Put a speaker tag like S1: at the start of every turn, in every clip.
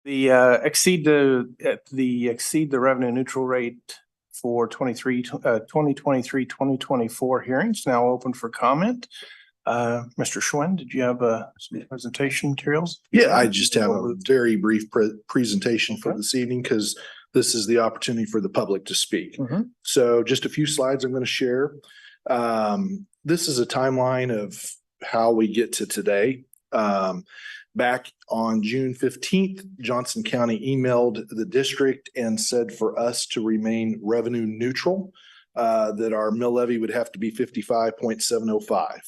S1: Exceed the revenue neutral rate for 2023-2024 hearings now open for comment. Mr. Schwinn, did you have some presentation materials?
S2: Yeah, I just have a very brief presentation for this evening because this is the opportunity for the public to speak. So just a few slides I'm going to share. This is a timeline of how we get to today. Back on June 15th, Johnson County emailed the district and said for us to remain revenue neutral, that our mill levy would have to be 55.705.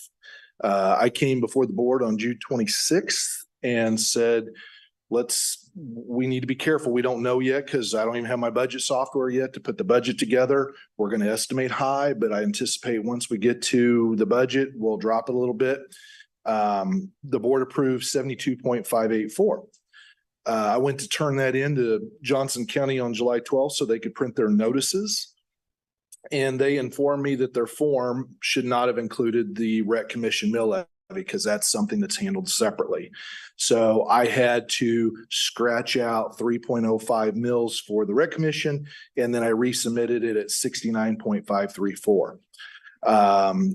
S2: I came before the board on June 26th and said, we need to be careful. We don't know yet because I don't even have my budget software yet to put the budget together. We're going to estimate high, but I anticipate once we get to the budget, we'll drop it a little bit. The board approved 72.584. I went to turn that into Johnson County on July 12th so they could print their notices. And they informed me that their form should not have included the rec commission mill levy because that's something that's handled separately. So I had to scratch out 3.05 mills for the rec commission, and then I resubmitted it at 69.534.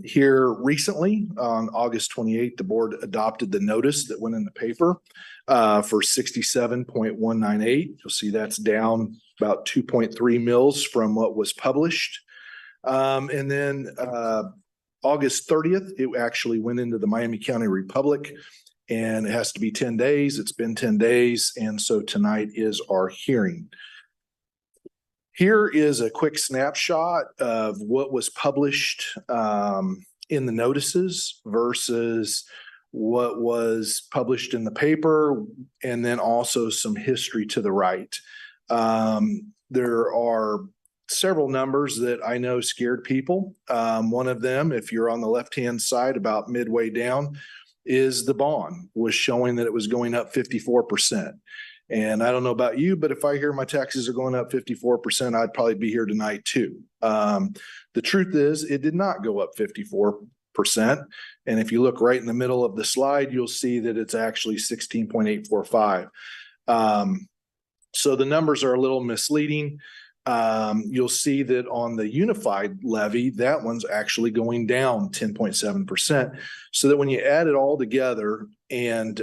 S2: Here recently on August 28th, the board adopted the notice that went in the paper for 67.198. You'll see that's down about 2.3 mills from what was published. And then August 30th, it actually went into the Miami County Republic, and it has to be 10 days. It's been 10 days. And so tonight is our hearing. Here is a quick snapshot of what was published in the notices versus what was published in the paper, and then also some history to the right. There are several numbers that I know scared people. One of them, if you're on the left-hand side about midway down, is the bond was showing that it was going up 54%. And I don't know about you, but if I hear my taxes are going up 54%, I'd probably be here tonight too. The truth is it did not go up 54%. And if you look right in the middle of the slide, you'll see that it's actually 16.845. So the numbers are a little misleading. You'll see that on the unified levy, that one's actually going down 10.7%. So that when you add it all together and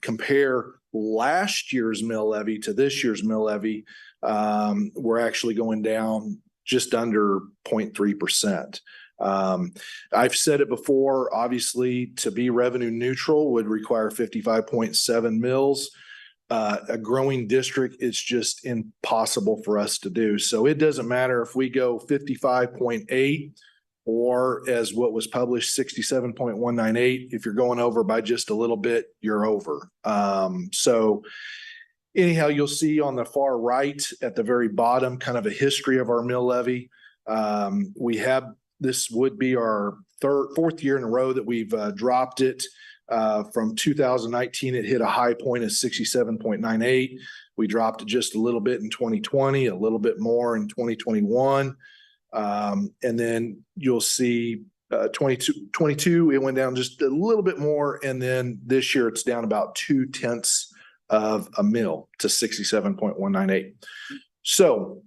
S2: compare last year's mill levy to this year's mill levy, we're actually going down just under 0.3%. I've said it before, obviously, to be revenue neutral would require 55.7 mills. A growing district, it's just impossible for us to do. So it doesn't matter if we go 55.8 or as what was published 67.198. If you're going over by just a little bit, you're over. So anyhow, you'll see on the far right at the very bottom kind of a history of our mill levy. This would be our fourth year in a row that we've dropped it. From 2019, it hit a high point of 67.98. We dropped it just a little bit in 2020, a little bit more in 2021. And then you'll see 22, it went down just a little bit more. And then this year it's down about 0.2 of a mil to 67.198. So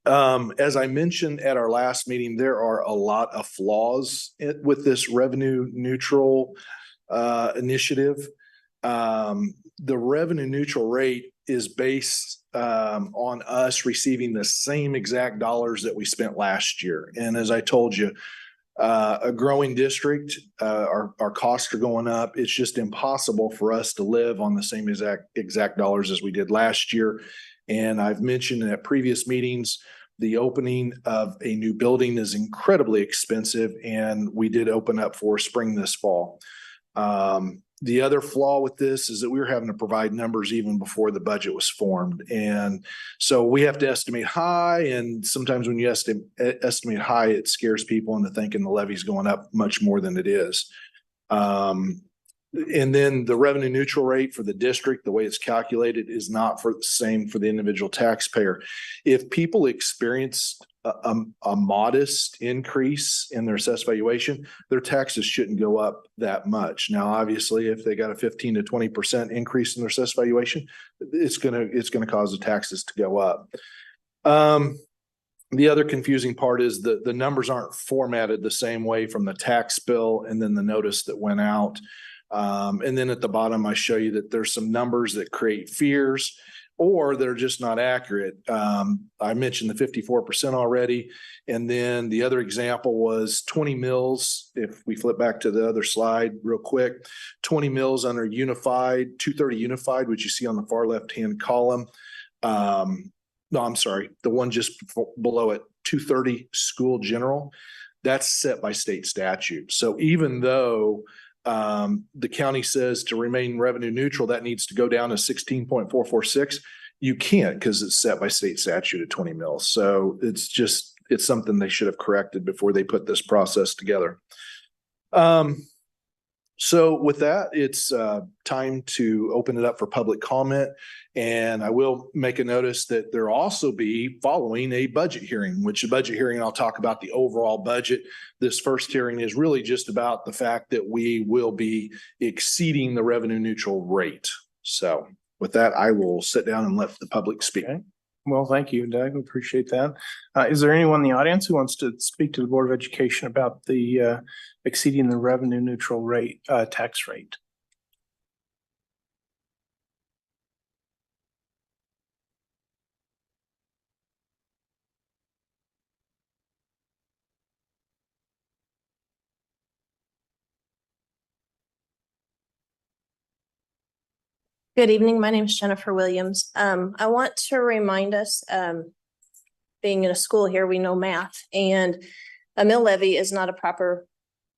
S2: as I mentioned at our last meeting, there are a lot of flaws with this revenue neutral initiative. The revenue neutral rate is based on us receiving the same exact dollars that we spent last year. And as I told you, a growing district, our costs are going up. It's just impossible for us to live on the same exact dollars as we did last year. And I've mentioned at previous meetings, the opening of a new building is incredibly expensive, and we did open up for spring this fall. The other flaw with this is that we were having to provide numbers even before the budget was formed. And so we have to estimate high. And sometimes when you estimate high, it scares people into thinking the levy's going up much more than it is. And then the revenue neutral rate for the district, the way it's calculated, is not for the same for the individual taxpayer. If people experienced a modest increase in their assessed valuation, their taxes shouldn't go up that much. Now, obviously, if they got a 15 to 20% increase in their assessed valuation, it's gonna cause the taxes to go up. The other confusing part is the numbers aren't formatted the same way from the tax bill and then the notice that went out. And then at the bottom, I show you that there's some numbers that create fears or they're just not accurate. I mentioned the 54% already. And then the other example was 20 mills. If we flip back to the other slide real quick, 20 mills under unified, 230 unified, which you see on the far left-hand column. No, I'm sorry, the one just below it, 230 school general, that's set by state statute. So even though the county says to remain revenue neutral, that needs to go down to 16.446, you can't because it's set by state statute at 20 mils. So it's something they should have corrected before they put this process together. So with that, it's time to open it up for public comment. And I will make a notice that there also be following a budget hearing, which a budget hearing, I'll talk about the overall budget. This first hearing is really just about the fact that we will be exceeding the revenue neutral rate. So with that, I will sit down and let the public speak.
S1: Okay. Well, thank you, Doug. We appreciate that. Is there anyone in the audience who wants to speak to the Board of Education about the exceeding the revenue neutral rate, tax rate?
S3: Good evening. My name is Jennifer Williams. I want to remind us, being in a school here, we know math, and a mill levy is not a proper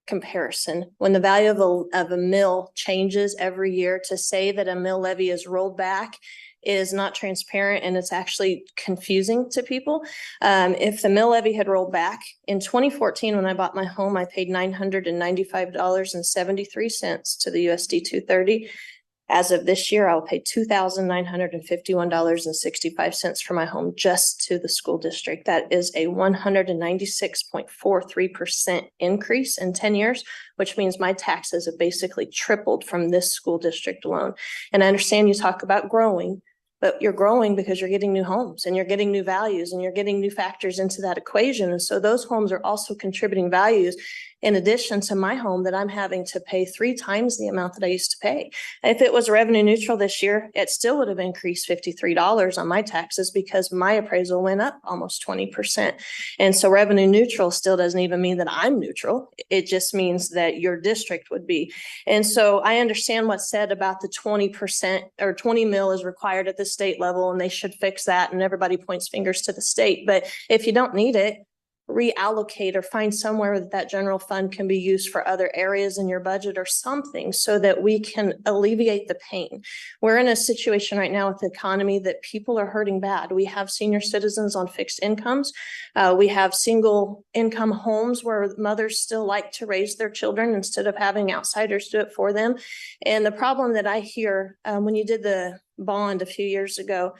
S3: comparison. When the value of a mill changes every year, to say that a mill levy is rolled back is not transparent, and it's actually confusing to people. If the mill levy had rolled back in 2014, when I bought my home, I paid $995.73 to the USD 230. As of this year, I'll pay $2,951.65 for my home just to the school district. That is a 196.43% increase in 10 years, which means my taxes have basically tripled from this school district alone. And I understand you talk about growing, but you're growing because you're getting new homes and you're getting new values and you're getting new factors into that equation. And so those homes are also contributing values in addition to my home that I'm having to pay 3 times the amount that I used to pay. If it was revenue neutral this year, it still would have increased $53 on my taxes because my appraisal went up almost 20%. And so revenue neutral still doesn't even mean that I'm neutral. It just means that your district would be. And so I understand what's said about the 20% or 20 mil is required at the state level, and they should fix that. And everybody points fingers to the state. But if you don't need it, reallocate or find somewhere that general fund can be used for other areas in your budget or something so that we can alleviate the pain. We're in a situation right now with the economy that people are hurting bad. We have senior citizens on fixed incomes. We have single income homes where mothers still like to raise their children instead of having outsiders do it for them. And the problem that I hear when you did the bond a few years ago,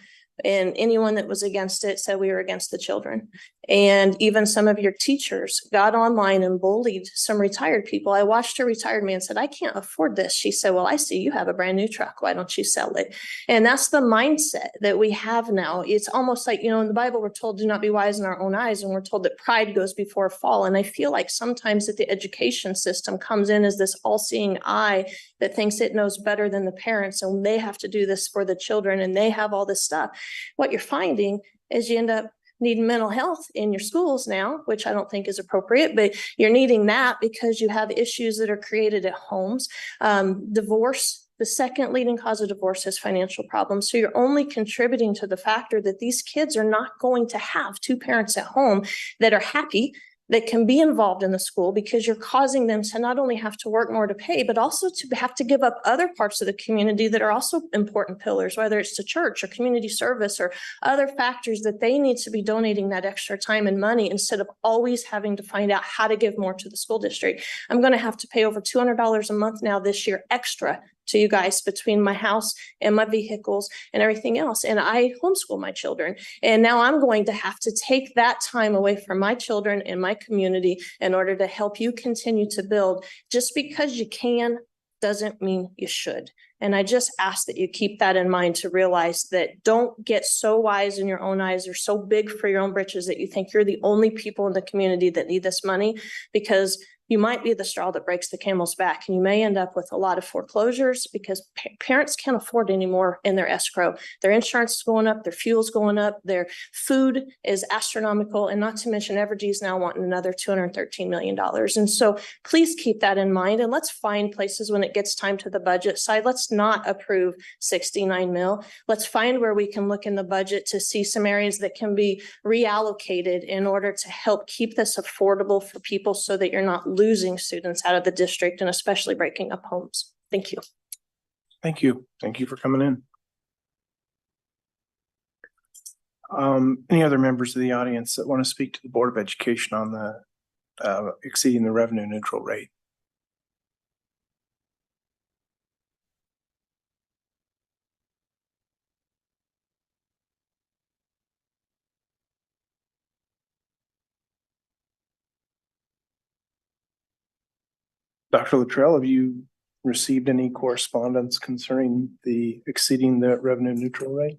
S3: and anyone that was against it said we were against the children. And even some of your teachers got online and bullied some retired people. I watched a retired man said, I can't afford this. She said, well, I see you have a brand new truck. Why don't you sell it? And that's the mindset that we have now. It's almost like, in the Bible, we're told do not be wise in our own eyes. And we're told that pride goes before a fall. And I feel like sometimes that the education system comes in as this all-seeing eye that thinks it knows better than the parents. And they have to do this for the children. And they have all this stuff. What you're finding is you end up needing mental health in your schools now, which I don't think is appropriate, but you're needing that because you have issues that are created at homes. Divorce, the second leading cause of divorce is financial problems. So you're only contributing to the factor that these kids are not going to have 2 parents at home that are happy, that can be involved in the school, because you're causing them to not only have to work more to pay, but also to have to give up other parts of the community that are also important pillars, whether it's to church or community service or other factors that they need to be donating that extra time and money instead of always having to find out how to give more to the school district. I'm going to have to pay over $200 a month now this year extra to you guys between my house and my vehicles and everything else. And I homeschool my children. And now I'm going to have to take that time away from my children and my community in order to help you continue to build. Just because you can doesn't mean you should. And I just ask that you keep that in mind, to realize that don't get so wise in your own eyes or so big for your own britches that you think you're the only people in the community that need this money, because you might be the straw that breaks the camel's back, and you may end up with a lot of foreclosures because parents can't afford anymore in their escrow. Their insurance is going up, their fuel's going up, their food is astronomical, and not to mention Evergy's now wanting another $213 million. And so please keep that in mind, and let's find places when it gets time to the budget side. Let's not approve 69 mil. Let's find where we can look in the budget to see some areas that can be reallocated in order to help keep this affordable for people, so that you're not losing students out of the district and especially breaking up homes. Thank you.
S1: Thank you. Thank you for coming in. Any other members of the audience that want to speak to the Board of Education on the exceeding the revenue neutral rate? Dr. Luttrell, have you received any correspondence concerning the exceeding the revenue neutral rate?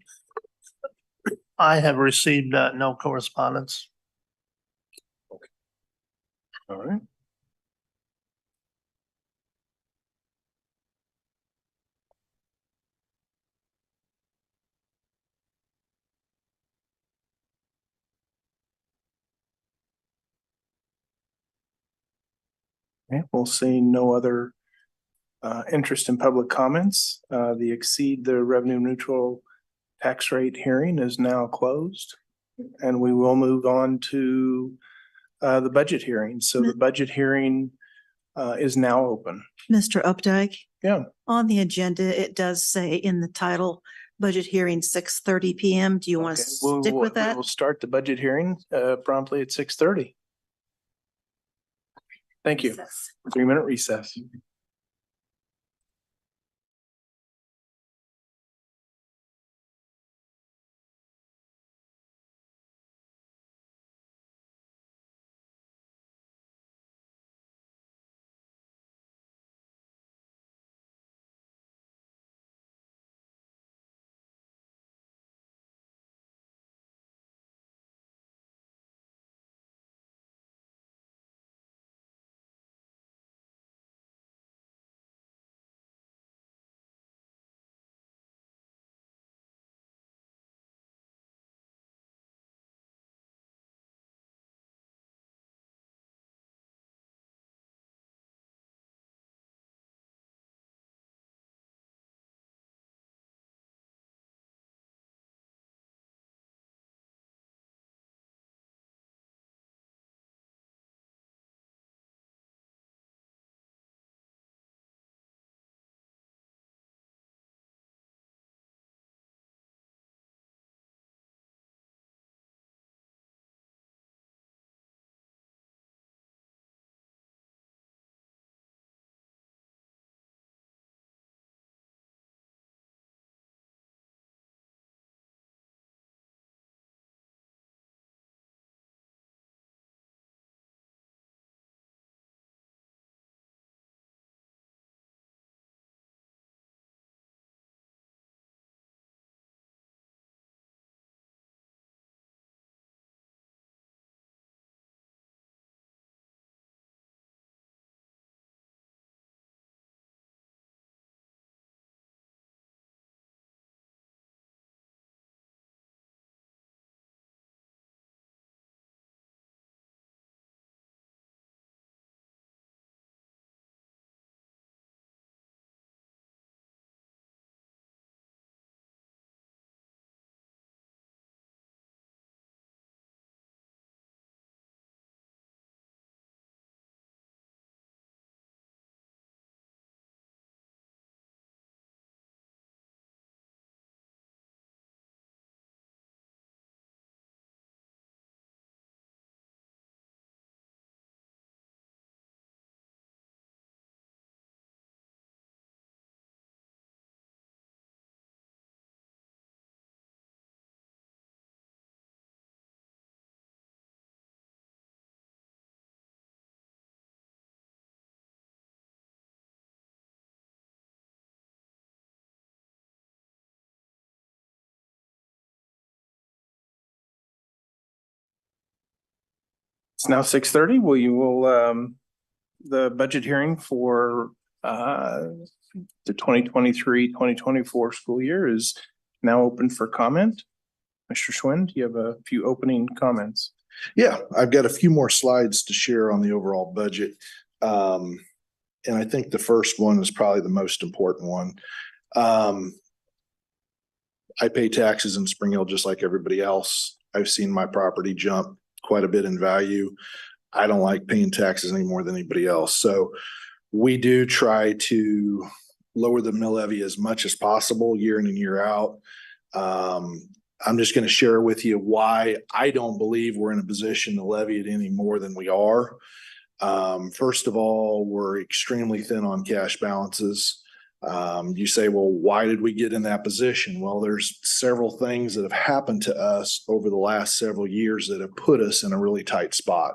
S4: I have received no correspondence.
S1: All right. Okay, we'll see no other interest in public comments. The exceed the revenue neutral tax rate hearing is now closed, and we will move on to the budget hearing. So the budget hearing is now open.
S5: Mr. Updike?
S1: Yeah.
S5: On the agenda, it does say in the title, budget hearing 6:30 PM. Do you want to
S1: Okay,
S5: stick with that?
S1: We'll start the budget hearing promptly at 6:30. Thank you. 3-minute recess. It's now 6:30. The budget hearing for the 2023-2024 school year is now open for comment. Mr. Schwinn, do you have a few opening comments?
S2: Yeah, I've got a few more slides to share on the overall budget. And I think the first one is probably the most important one. I pay taxes in Spring Hill just like everybody else. I've seen my property jump quite a bit in value. I don't like paying taxes any more than anybody else. So we do try to lower the mill levy as much as possible year in and year out. I'm just going to share with you why I don't believe we're in a position to levy it any more than we are. First of all, we're extremely thin on cash balances. You say, well, why did we get in that position? Well, there's several things that have happened to us over the last several years that have put us in a really tight spot.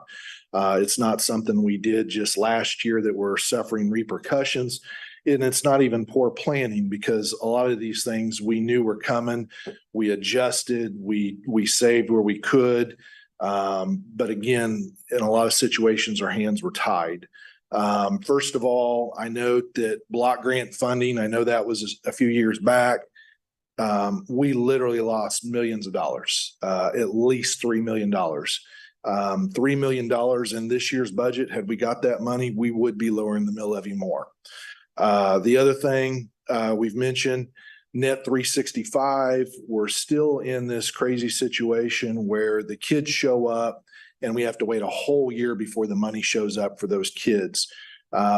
S2: It's not something we did just last year that we're suffering repercussions. And it's not even poor planning, because a lot of these things we knew were coming. We adjusted, we saved where we could. But again, in a lot of situations, our hands were tied. First of all, I note that block grant funding, I know that was a few years back. We literally lost millions of dollars, at least $3 million. $3 million in this year's budget. Had we got that money, we would be lowering the mill levy more. The other thing we've mentioned, Net 365, we're still in this crazy situation where the kids show up and we have to wait a whole year before the money shows up for those kids.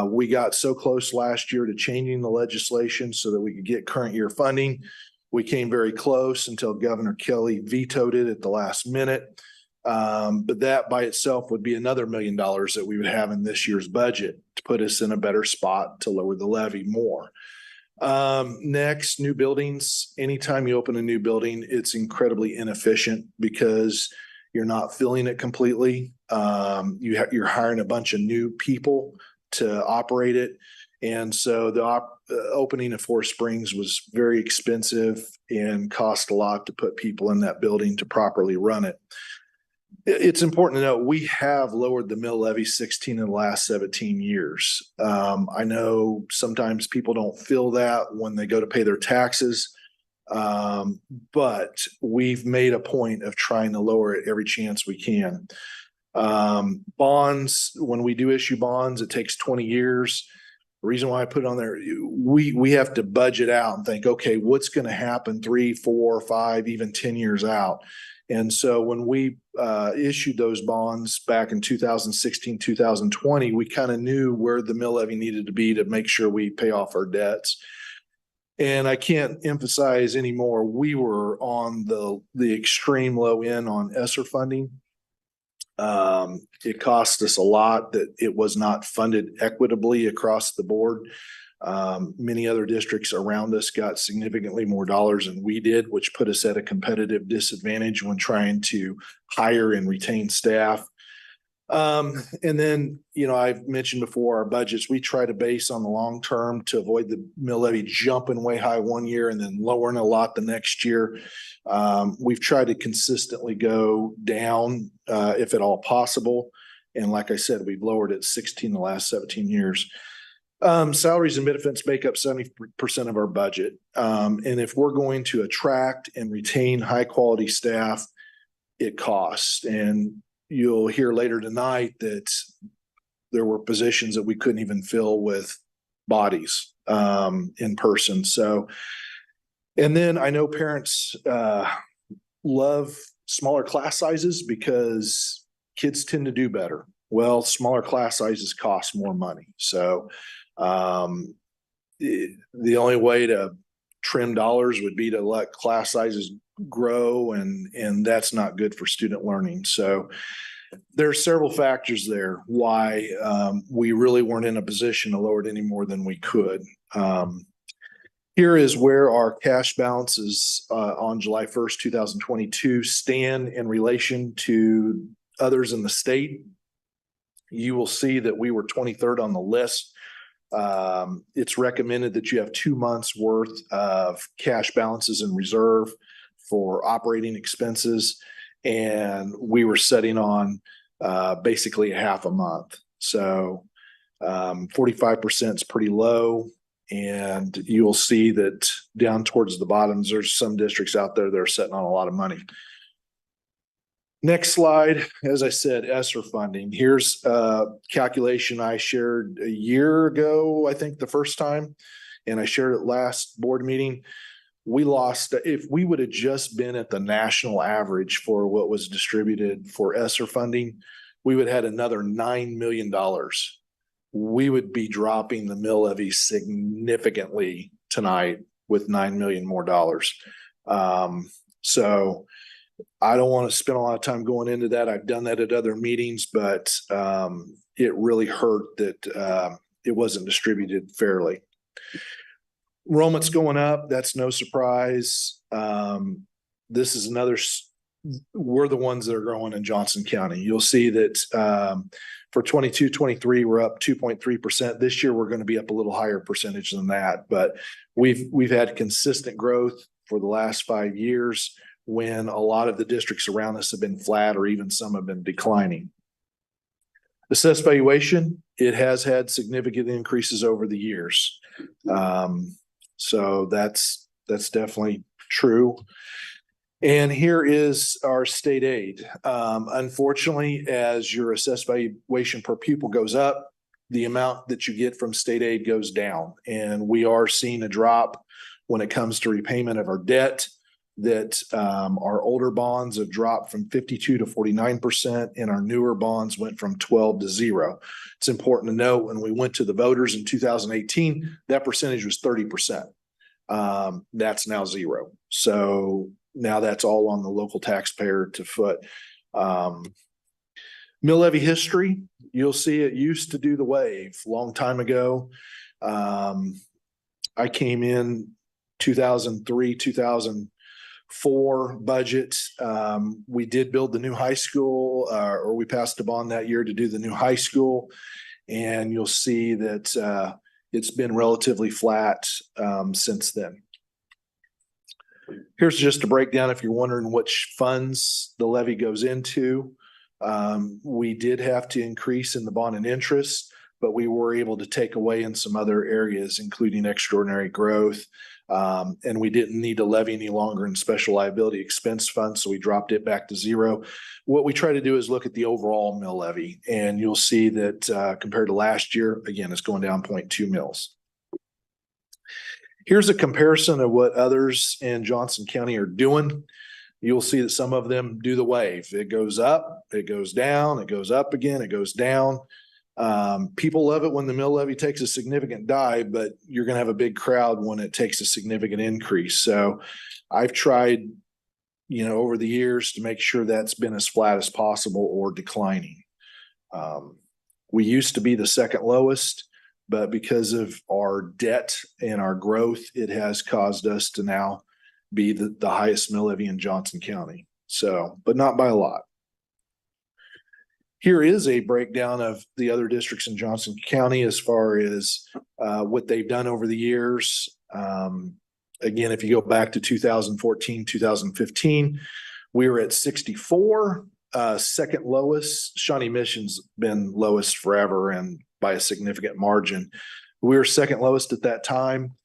S2: We got so close last year to changing the legislation so that we could get current year funding. We came very close until Governor Kelly vetoed it at the last minute. But that by itself would be another $1 million that we would have in this year's budget to put us in a better spot to lower the levy more. Next, new buildings. Anytime you open a new building, it's incredibly inefficient because you're not filling it completely. You're hiring a bunch of new people to operate it. And so the opening of Four Springs was very expensive and cost a lot to put people in that building to properly run it. It's important to note we have lowered the mill levy 16 in the last 17 years. I know sometimes people don't feel that when they go to pay their taxes, but we've made a point of trying to lower it every chance we can. Bonds, when we do issue bonds, it takes 20 years. The reason why I put it on there, we have to budget out and think, okay, what's going to happen 3, 4, 5, even 10 years out? And so when we issued those bonds back in 2016, 2020, we kind of knew where the mill levy needed to be to make sure we pay off our debts. And I can't emphasize anymore, we were on the extreme low end on ESSER funding. It cost us a lot that it was not funded equitably across the board. Many other districts around us got significantly more dollars than we did, which put us at a competitive disadvantage when trying to hire and retain staff. And then, I've mentioned before our budgets, we try to base on the long term to avoid the mill levy jumping way high one year and then lowering a lot the next year. We've tried to consistently go down if at all possible. And like I said, we've lowered it 16 the last 17 years. Salaries and benefits make up 70% of our budget. And if we're going to attract and retain high quality staff, it costs. And you'll hear later tonight that there were positions that we couldn't even fill with bodies in person. So, and then I know parents love smaller class sizes because kids tend to do better. Well, smaller class sizes cost more money. So the only way to trim dollars would be to let class sizes grow, and that's not good for student learning. So there are several factors there why we really weren't in a position to lower it any more than we could. Here is where our cash balances on July 1st, 2022 stand in relation to others in the state. You will see that we were 23rd on the list. It's recommended that you have 2 months worth of cash balances in reserve for operating expenses. And we were sitting on basically half a month. So 45% is pretty low. And you'll see that down towards the bottoms, there's some districts out there that are sitting on a lot of money. Next slide, as I said, ESSER funding. Here's a calculation I shared a year ago, I think the first time, and I shared it last board meeting. We lost, if we would have just been at the national average for what was distributed for ESSER funding, we would have had another $9 million. We would be dropping the mill levy significantly tonight with $9 million more dollars. So I don't want to spend a lot of time going into that. I've done that at other meetings, but it really hurt that it wasn't distributed fairly. Enrollment's going up. That's no surprise. This is another, we're the ones that are growing in Johnson County. You'll see that for 22-23, we're up 2.3%. This year, we're going to be up a little higher percentage than that, but we've had consistent growth for the last 5 years when a lot of the districts around us have been flat or even some have been declining. Assessed valuation, it has had significant increases over the years. So that's definitely true. And here is our state aid. Unfortunately, as your assessed valuation per pupil goes up, the amount that you get from state aid goes down. And we are seeing a drop when it comes to repayment of our debt, that our older bonds have dropped from 52 to 49%, and our newer bonds went from 12 to 0. It's important to note when we went to the voters in 2018, that percentage was 30%. That's now 0. So now that's all on the local taxpayer to foot. Mill levy history, you'll see it used to do the wave a long time ago. I came in 2003, 2004 budget. We did build the new high school, or we passed a bond that year to do the new high school. And you'll see that it's been relatively flat since then. Here's just a breakdown if you're wondering which funds the levy goes into. We did have to increase in the bond and interest, but we were able to take away in some other areas, including extraordinary growth. And we didn't need to levy any longer in special liability expense funds, so we dropped it back to 0. What we try to do is look at the overall mill levy, and you'll see that compared to last year, again, it's going down 0.2 mils. Here's a comparison of what others in Johnson County are doing. You'll see that some of them do the wave. It goes up, it goes down, it goes up again, it goes down. People love it when the mill levy takes a significant dive, but you're going to have a big crowd when it takes a significant increase. So I've tried, over the years to make sure that's been as flat as possible or declining. We used to be the second lowest, but because of our debt and our growth, it has caused us to now be the highest mill levy in Johnson County. So, but not by a lot. Here is a breakdown of the other districts in Johnson County as far as what they've done over the years. Again, if you go back to 2014, 2015, we were at 64, second lowest. Shawnee Mission's been lowest forever and by a significant margin. We were second lowest at that time.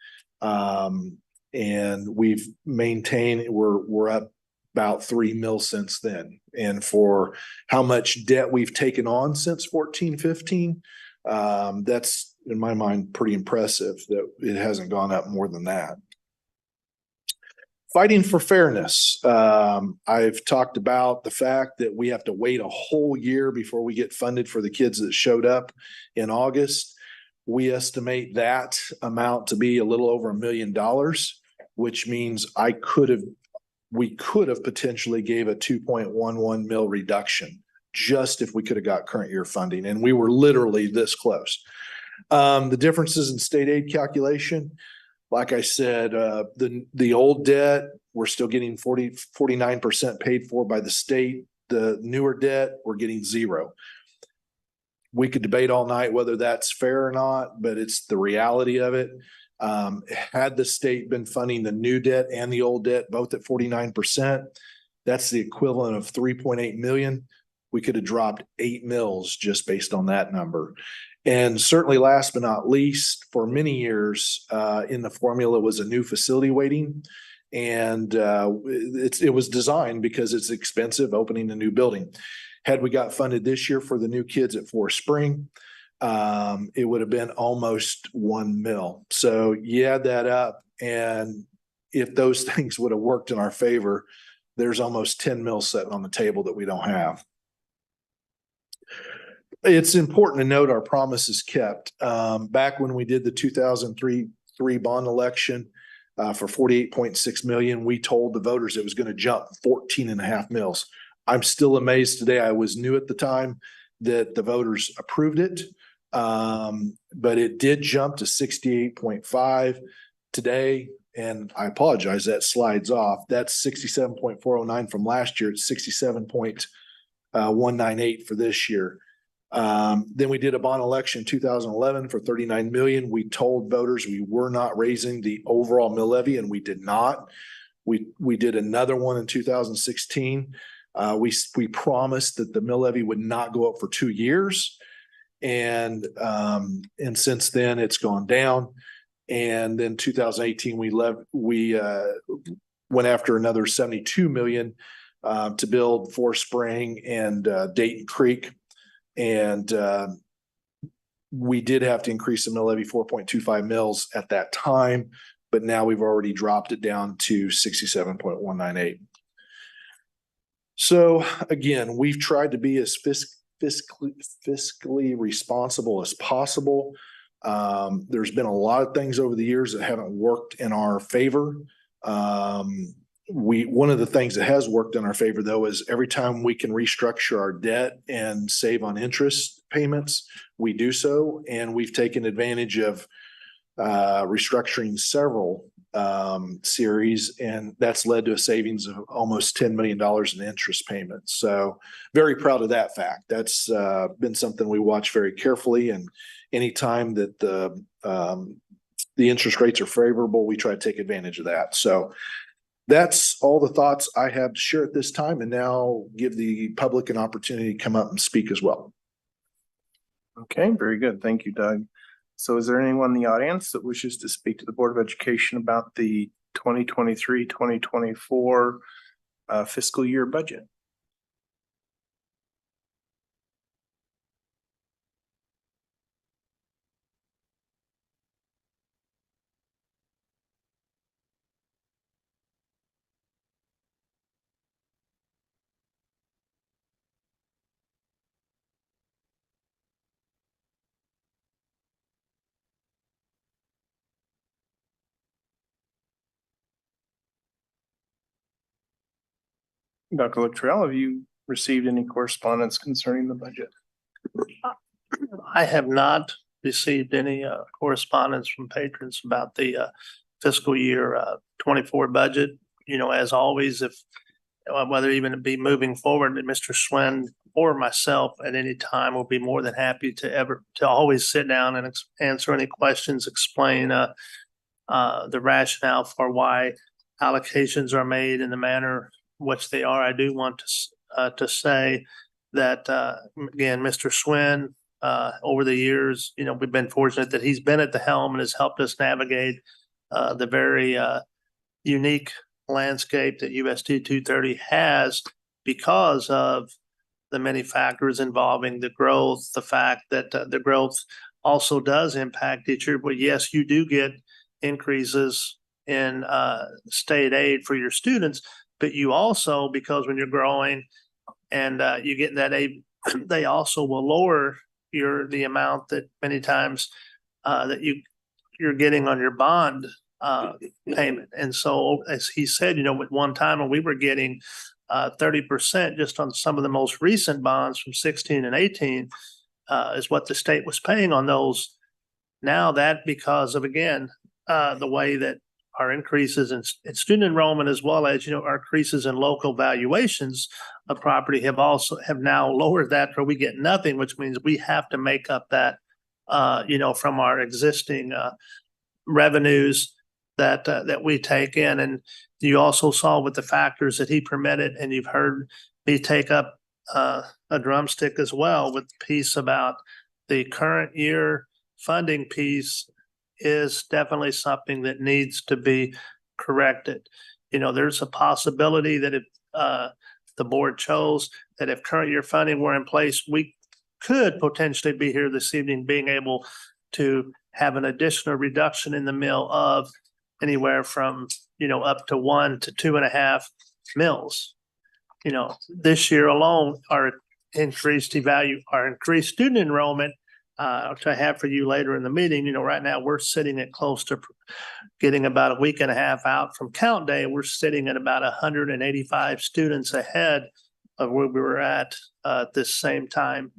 S2: And we've maintained, we're up about 3 mils since then. And for how much debt we've taken on since 14, 15, that's in my mind pretty impressive that it hasn't gone up more than that. Fighting for fairness. I've talked about the fact that we have to wait a whole year before we get funded for the kids that showed up in August. We estimate that amount to be a little over $1 million, which means we could have potentially gave a 2.11 mil reduction just if we could have got current year funding. And we were literally this close. The differences in state aid calculation, like I said, the old debt, we're still getting 49% paid for by the state. The newer debt, we're getting 0. We could debate all night whether that's fair or not, but it's the reality of it. Had the state been funding the new debt and the old debt both at 49%, that's the equivalent of 3.8 million. we could have dropped 8 mills just based on that number. And certainly last but not least, for many years, in the formula was a new facility weighting. And it was designed because it's expensive opening a new building. Had we got funded this year for the new kids at Forest Spring, it would have been almost 1 mil. So you add that up, and if those things would have worked in our favor, there's almost 10 mils sitting on the table that we don't have. It's important to note our promise is kept. Back when we did the 2003 bond election for 48.6 million, we told the voters it was going to jump 14.5 mils. I'm still amazed today. I was new at the time that the voters approved it. But it did jump to 68.5 today. And I apologize, that slides off. That's 67.409 from last year. It's 67.198 for this year. Then we did a bond election in 2011 for 39 million. We told voters we were not raising the overall mill levy, and we did not. We did another one in 2016. We promised that the mill levy would not go up for 2 years. And since then it's gone down. And then 2018, we went after another 72 million to build Forest Spring and Dayton Creek. And we did have to increase the mill levy 4.25 mils at that time, but now we've already dropped it down to 67.198. So again, we've tried to be as fiscally responsible as possible. There's been a lot of things over the years that haven't worked in our favor. One of the things that has worked in our favor, though, is every time we can restructure our debt and save on interest payments, we do so. And we've taken advantage of restructuring several series, and that's led to a savings of almost $10 million in interest payments. So very proud of that fact. That's been something we watch very carefully, and anytime that the interest rates are favorable, we try to take advantage of that. So that's all the thoughts I have to share at this time, and now give the public an opportunity to come up and speak as well.
S1: Okay, very good. Thank you, Doug. So is there anyone in the audience that wishes to speak to the Board of Education about the 2023-2024 fiscal year budget? Dr. Luttrell, have you received any correspondence concerning the budget?
S4: I have not received any correspondence from patrons about the fiscal year 24 budget. You know, as always, if whether even it be moving forward, Mr. Swin or myself at any time will be more than happy to always sit down and answer any questions, explain the rationale for why allocations are made in the manner which they are. I do want to say that again, Mr. Swin, over the years, you know, we've been fortunate that he's been at the helm and has helped us navigate the very unique landscape that USD230 has, because of the many factors involving the growth, the fact that the growth also does impact each year. But yes, you do get increases in state aid for your students, but you also, because when you're growing and you get that aid, they also will lower the amount that many times that you're getting on your bond payment. And so, as he said, you know, at one time when we were getting 30% just on some of the most recent bonds from 16 and 18 is what the state was paying on those. Now that, because of, again, the way that our increases in student enrollment, as well as, you know, our increases in local valuations of property have now lowered that, where we get nothing, which means we have to make up that, you know, from our existing revenues that we take in. And you also saw with the factors that he permitted, and you've heard me take up a drumstick as well with the piece about the current year funding piece is definitely something that needs to be corrected. You know, there's a possibility that if the board chose that if current year funding were in place, we could potentially be here this evening being able to have an additional reduction in the mill of anywhere from, you know, up to 1 to 2.5 mills. You know, this year alone, our increased student enrollment to have for you later in the meeting, you know, right now we're sitting at close to getting about a week and a half out from count day. We're sitting at about 185 students ahead of where we were at this same time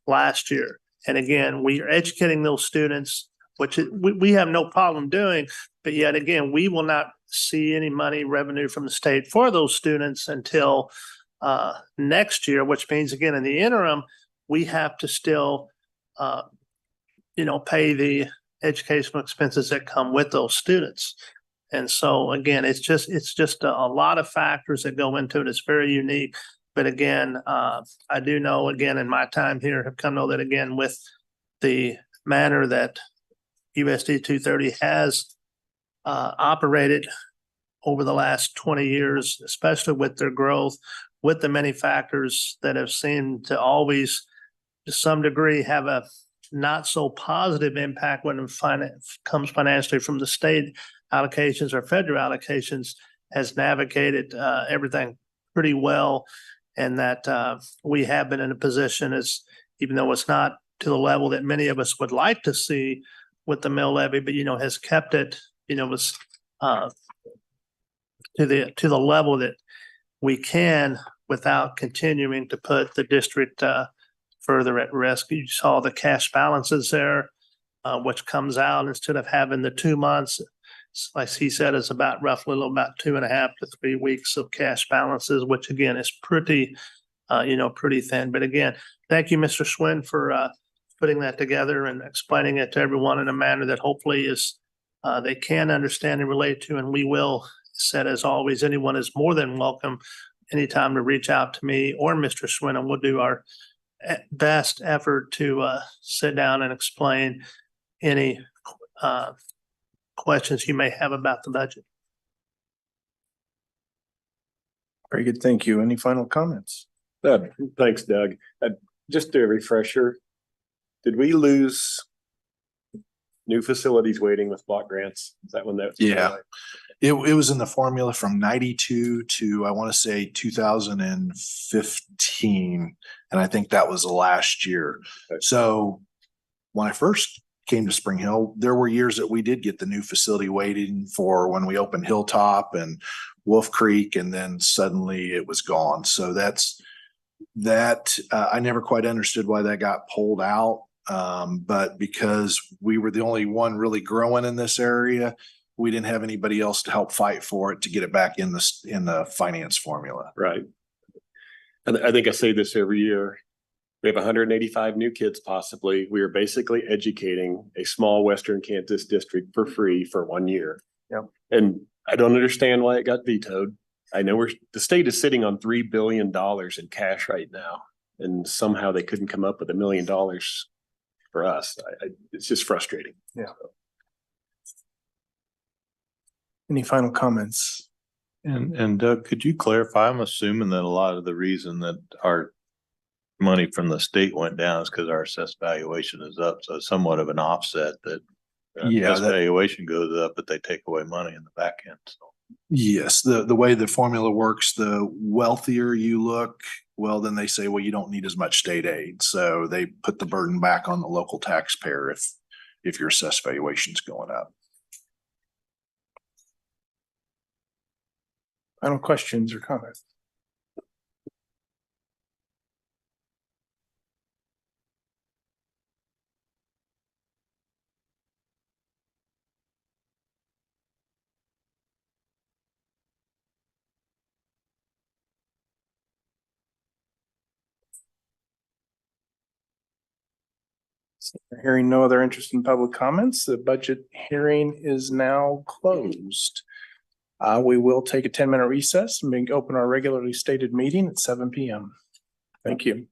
S4: last year. And again, we are educating those students, which we have no problem doing, but yet again, we will not see any money revenue from the state for those students until next year, which means again, in the interim, we have to still, you know, pay the educational expenses that come with those students. And so again, it's just a lot of factors that go into it. It's very unique. But again, I do know, again, in my time here, have come to know that again, with the manner that USD230 has operated over the last 20 years, especially with their growth, with the many factors that have seemed to always, to some degree, have a not so positive impact when it comes financially from the state allocations or federal allocations, has navigated everything pretty well. And that we have been in a position, as even though it's not to the level that many of us would like to see with the mill levy, but you know, has kept it, you know, was to the level that we can without continuing to put the district further at risk. You saw the cash balances there, which comes out instead of having the 2 months, like he said, is about roughly about 2.5 to 3 weeks of cash balances, which again is pretty, you know, pretty thin. But again, thank you, Mr. Schwinn, for putting that together and explaining it to everyone in a manner that hopefully is they can understand and relate to. And we will, said as always, anyone is more than welcome anytime to reach out to me or Mr. Schwinn, and we'll do our best effort to sit down and explain any questions you may have about the budget.
S1: Very good. Thank you. Any final comments?
S6: Thanks, Doug. Just a refresher. Did we lose new facilities waiting with block grants? Is that when that?
S2: Yeah. It was in the formula from 92 to, I want to say 2015. And I think that was last year.
S6: Okay.
S2: So when I first came to Spring Hill, there were years that we did get the new facility waiting for when we opened Hilltop and Wolf Creek, and then suddenly it was gone. So I never quite understood why that got pulled out. But because we were the only one really growing in this area, we didn't have anybody else to help fight for it to get it back in the finance formula.
S6: Right. And I think I say this every year. We have 185 new kids possibly. We are basically educating a small Western Kansas district for free for 1 year.
S1: Yep.
S6: And I don't understand why it got vetoed. I know the state is sitting on $3 billion in cash right now, and somehow they couldn't come up with $1 million for us. It's just frustrating.
S1: Yeah. Any final comments?
S7: And Doug, could you clarify? I'm assuming that a lot of the reason that our money from the state went down is because our assessed valuation is up. So it's somewhat of an offset that assessed valuation goes up, but they take away money in the back end. So.
S2: Yes, the way the formula works, the wealthier you look, well, then they say, well, you don't need as much state aid. So they put the burden back on the local taxpayer if your assessed valuation is going up.
S1: Final questions or comments? Hearing no other interest in public comments, the budget hearing is now closed. We will take a 10-minute recess and open our regularly stated meeting at 7 p.m. Thank you.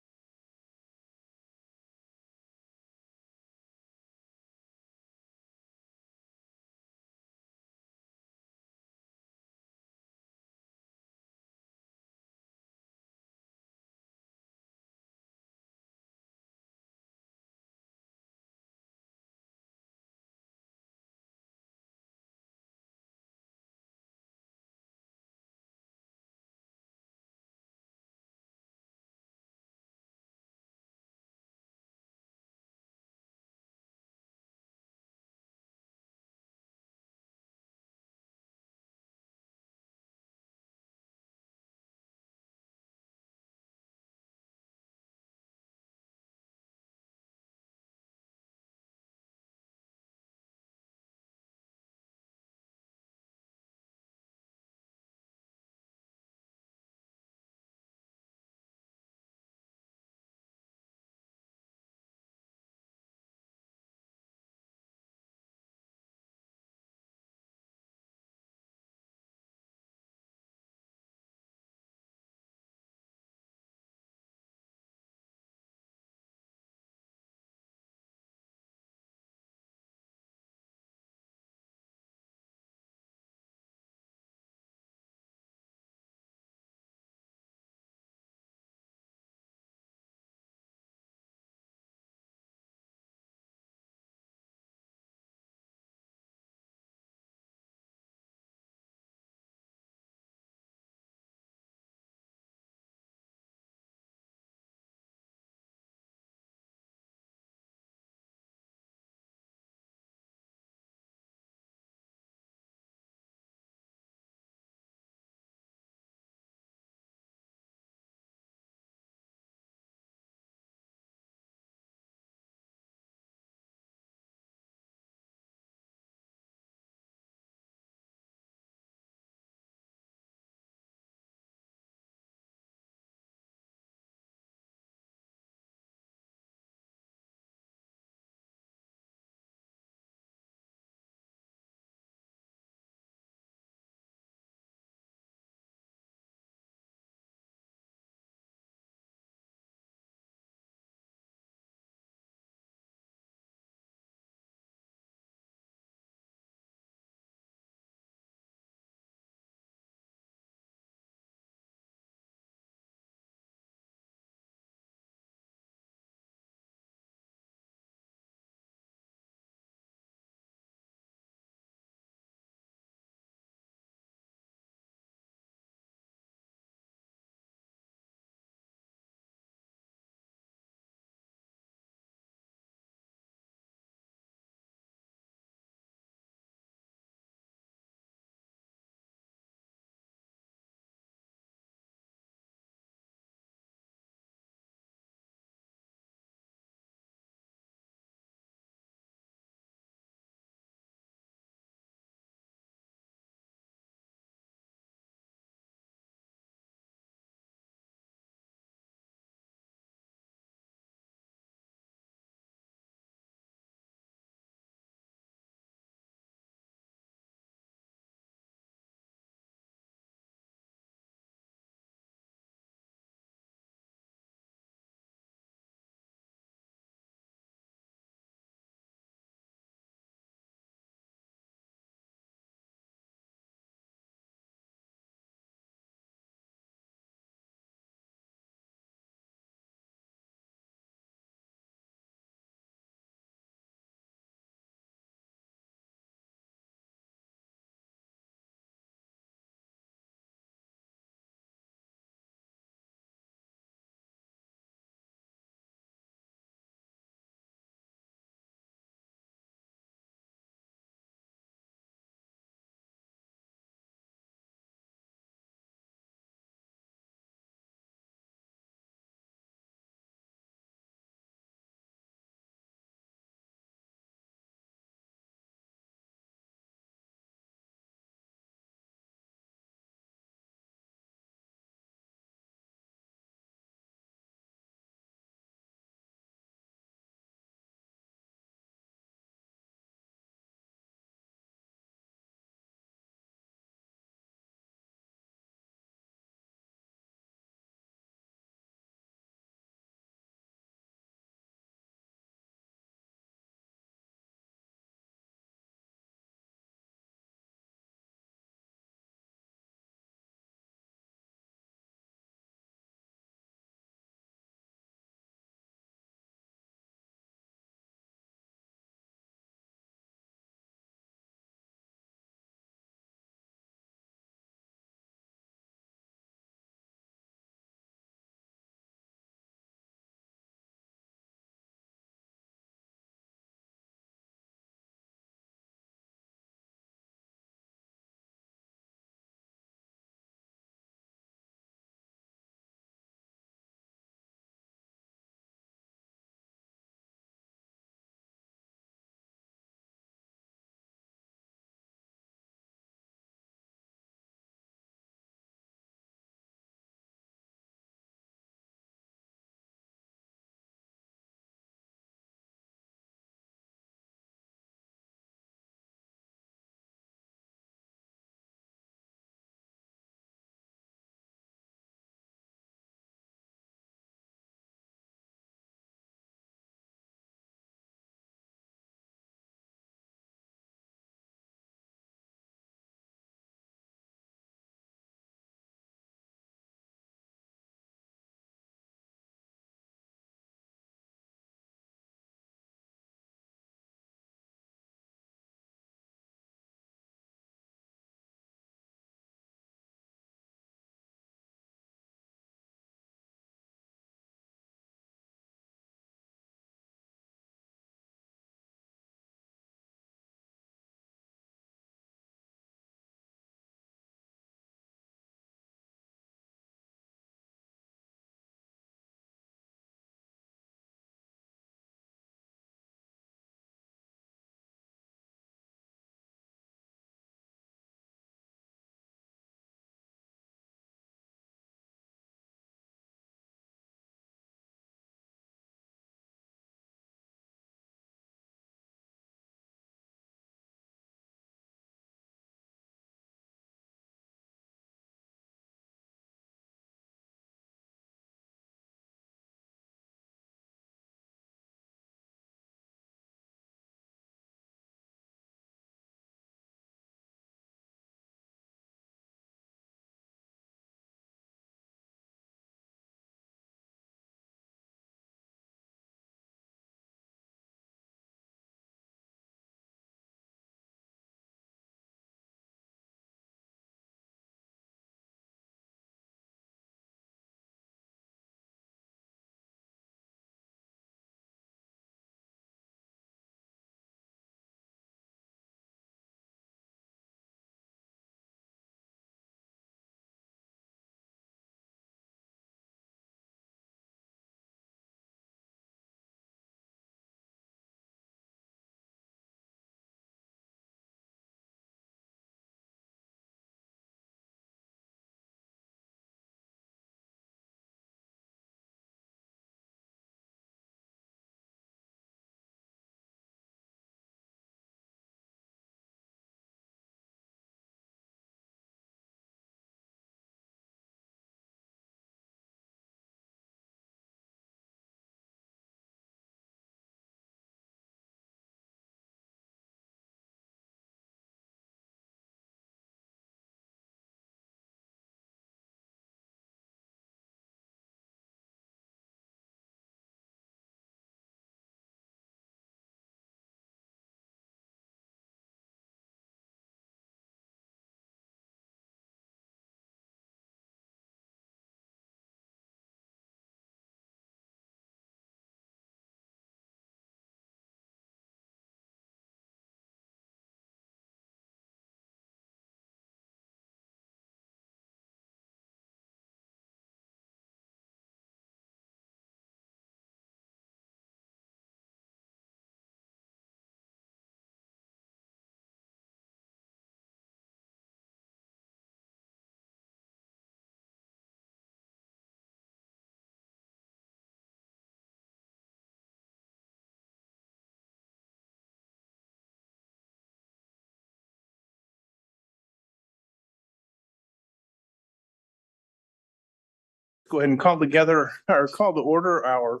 S1: go ahead and call together or call to order our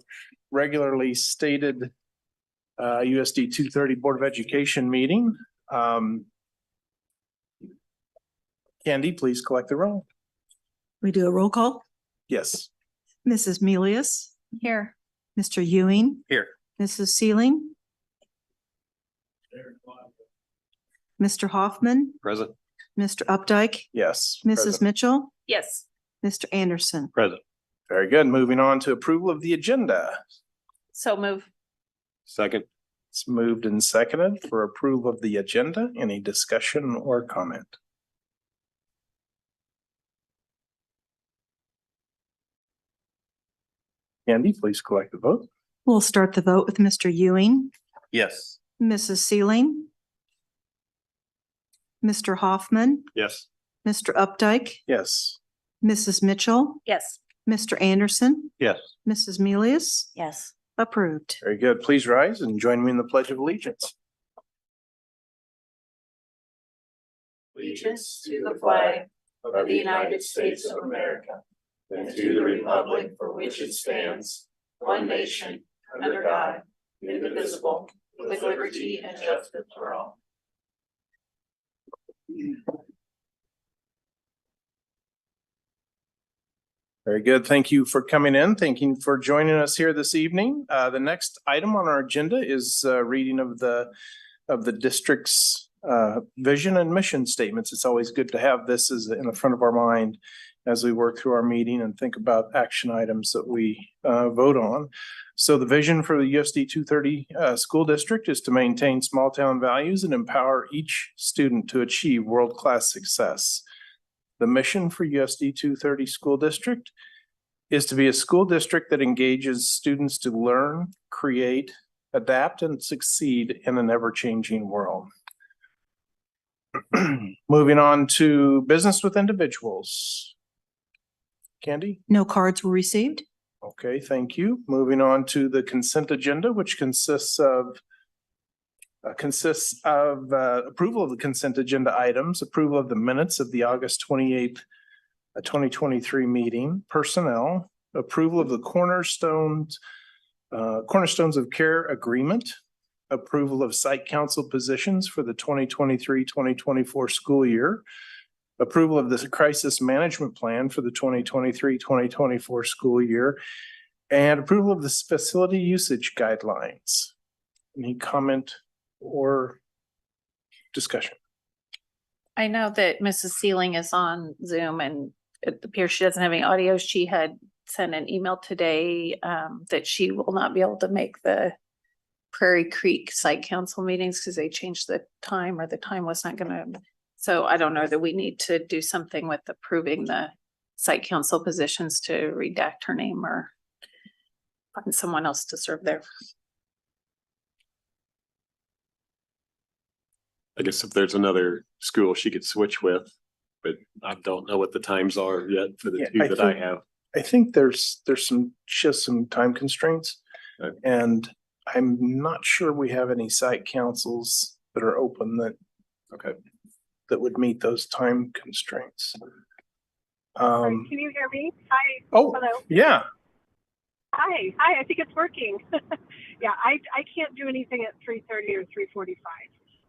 S1: regularly stated USD 230 Board of Education meeting. Candy, please collect the roll.
S5: We do a roll call.
S1: Yes.
S5: Mrs. Milius,
S3: Here.
S5: Mr. Ewing.
S6: Here.
S5: Mrs. Sealing, Mr. Hoffman,
S6: Present.
S5: Mr. Updike,
S1: Yes.
S5: Mrs.
S1: Present.
S5: Mitchell,
S3: Yes.
S5: Mr. Anderson.
S7: Present.
S1: Very good. Moving on to approval of the agenda.
S3: So move.
S6: Second.
S1: It's moved and seconded for approval of the agenda. Any discussion or comment? Candy, please collect the vote.
S5: We'll start the vote with Mr. Ewing,
S6: Yes.
S5: Mrs. Sealing, Mr. Hoffman,
S6: Yes.
S5: Mr. Updike,
S1: Yes.
S5: Mrs. Mitchell,
S3: Yes.
S5: Mr. Anderson,
S7: Yes.
S5: Mrs. Milius,
S3: Yes.
S5: approved.
S1: Very good. Please rise and join me in the Pledge of Allegiance.
S8: Allegiance to the flag of the United States of America and to the republic for which it stands, one nation, under God, indivisible, with liberty and justice for all.
S1: Very good. Thank you for coming in. Thank you for joining us here this evening. The next item on our agenda is reading of the district's vision and mission statements. It's always good to have this as in the front of our mind as we work through our meeting and think about action items that we vote on. So the vision for the USD 230 school district is to maintain small town values and empower each student to achieve world-class success. The mission for USD 230 school district is to be a school district that engages students to learn, create, adapt, and succeed in an ever-changing world. Moving on to business with individuals. Candy?
S5: No cards were received.
S1: Okay, thank you. Moving on to the consent agenda, which consists of approval of the consent agenda items, approval of the minutes of the August 28th, 2023 meeting, personnel, approval of the cornerstones of care agreement, approval of site council positions for the 2023-2024 school year, approval of the crisis management plan for the 2023-2024 school year, and approval of the facility usage guidelines. Any comment or discussion?
S9: I know that Mrs. Sealing is on Zoom and it appears she doesn't have any audio. She had sent an email today that she will not be able to make the Prairie Creek Site Council meetings because they changed the time, or the time was not gonna. So I don't know that we need to do something with approving the Site Council positions to redact her name or find someone else to serve there.
S6: I guess if there's another school she could switch with, but I don't know what the times are yet for the
S1: Yeah,
S6: two
S1: I
S6: that I
S1: think-
S6: have.
S1: I think there's some time constraints.
S6: Okay.
S1: And I'm not sure we have any site councils that are open
S6: Okay.
S1: that would meet those time constraints.
S10: Can you hear me? Hi.
S1: Oh,
S10: Hello.
S1: yeah,
S10: Hi. I think it's working. Yeah, I can't do anything at 3:30 or 3:45.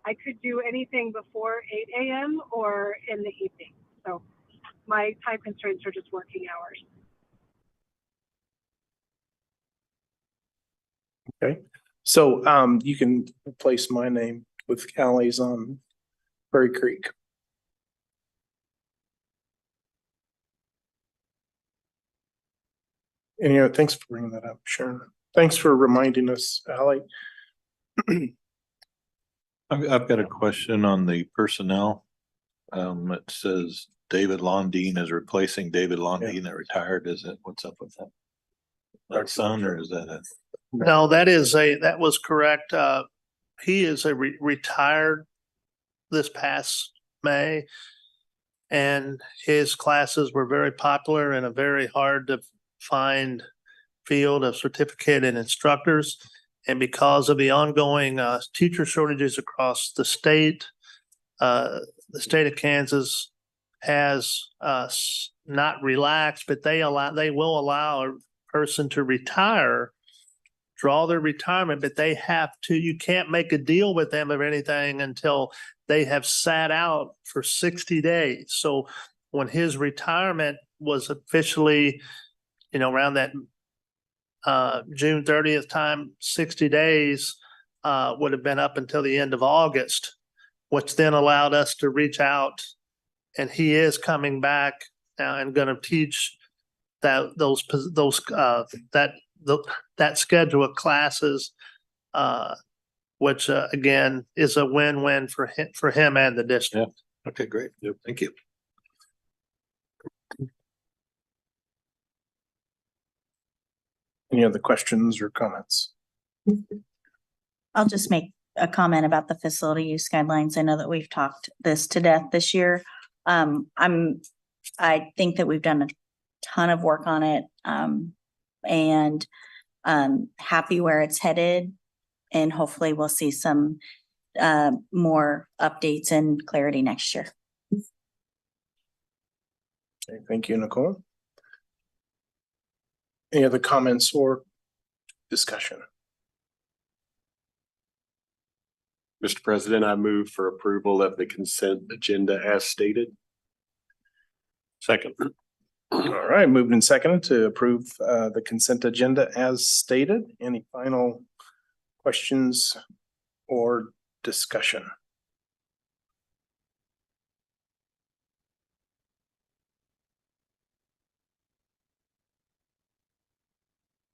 S10: I could do anything before 8 a.m. or in the evening. So my time constraints are just working hours.
S1: okay. So you can replace my name with Callie's on Prairie Creek. And thanks for bringing that up, Sharon. Thanks for reminding us, Ally.
S7: I've got a question on the personnel. It says David Londine is replacing David Londine that retired. Is it, what's up with that? That son, or is that a?
S4: No, that was correct. He is retired this past May. And his classes were very popular in a very hard to find field of certificated instructors. And because of the ongoing teacher shortages across the state of Kansas has not relaxed, but they will allow a person to retire, draw their retirement, but you can't make a deal with them of anything until they have sat out for 60 days. So when his retirement was officially, around that June 30th time, 60 days would have been up until the end of August, which then allowed us to reach out, and he is coming back and going to teach that schedule of classes, which again is a win-win for him and the district.
S2: Yeah. Okay, great. Yep. Thank you.
S1: Any other questions or comments?
S11: I'll just make a comment about the facility use guidelines. I know that we've talked this to death this year. I think that we've done a ton of work on it, and happy where it's headed. And hopefully we'll see some more updates and clarity next year.
S1: Okay, thank you, Nicole. Any other comments or discussion?
S6: Mr. President, I move for approval of the consent agenda as stated.
S4: Second.
S1: All right, moved and seconded to approve the consent agenda as stated. Any final questions or discussion?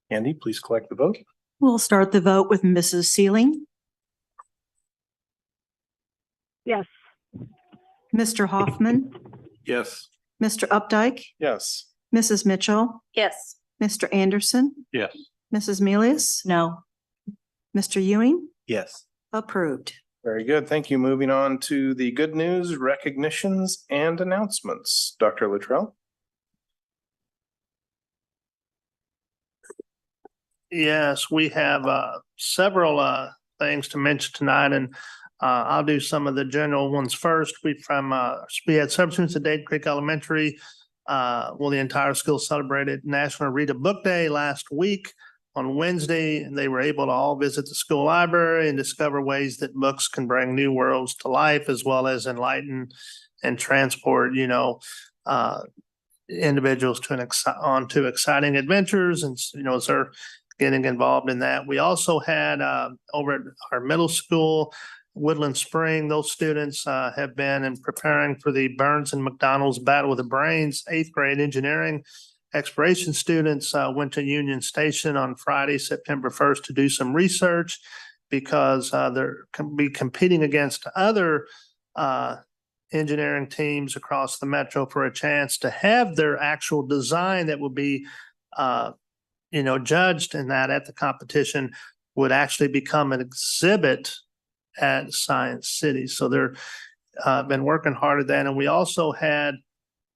S1: Andy, please collect the vote.
S5: We'll start the vote with Mrs. Sealing,
S10: Yes.
S5: Mr. Hoffman,
S6: Yes.
S5: Mr. Updike,
S1: Yes.
S5: Mrs. Mitchell,
S9: Yes.
S5: Mr. Anderson,
S7: Yes.
S5: Mrs. Milius,
S11: No.
S5: Mr. Ewing,
S7: Yes.
S5: approved.
S1: Very good. Thank you. Moving on to the good news, recognitions, and announcements. Dr. Luttrell.
S4: Yes, we have several things to mention tonight, and I'll do some of the general ones first. We had some students at Dade Creek Elementary. The entire school celebrated National Read a Book Day last week on Wednesday, and they were able to all visit the school library and discover ways that books can bring new worlds to life, as well as enlighten and transport, individuals onto exciting adventures, and as they're getting involved in that. We also had over at our middle school, Woodland Spring, those students have been preparing for the Burns and McDonald's Battle of the Brains. 8th grade engineering exploration students went to Union Station on Friday, September 1st to do some research, because they're competing against other engineering teams across the metro for a chance to have their actual design that will be judged, and that at the competition would actually become an exhibit at Science City. So they're been working hard at that. And we also had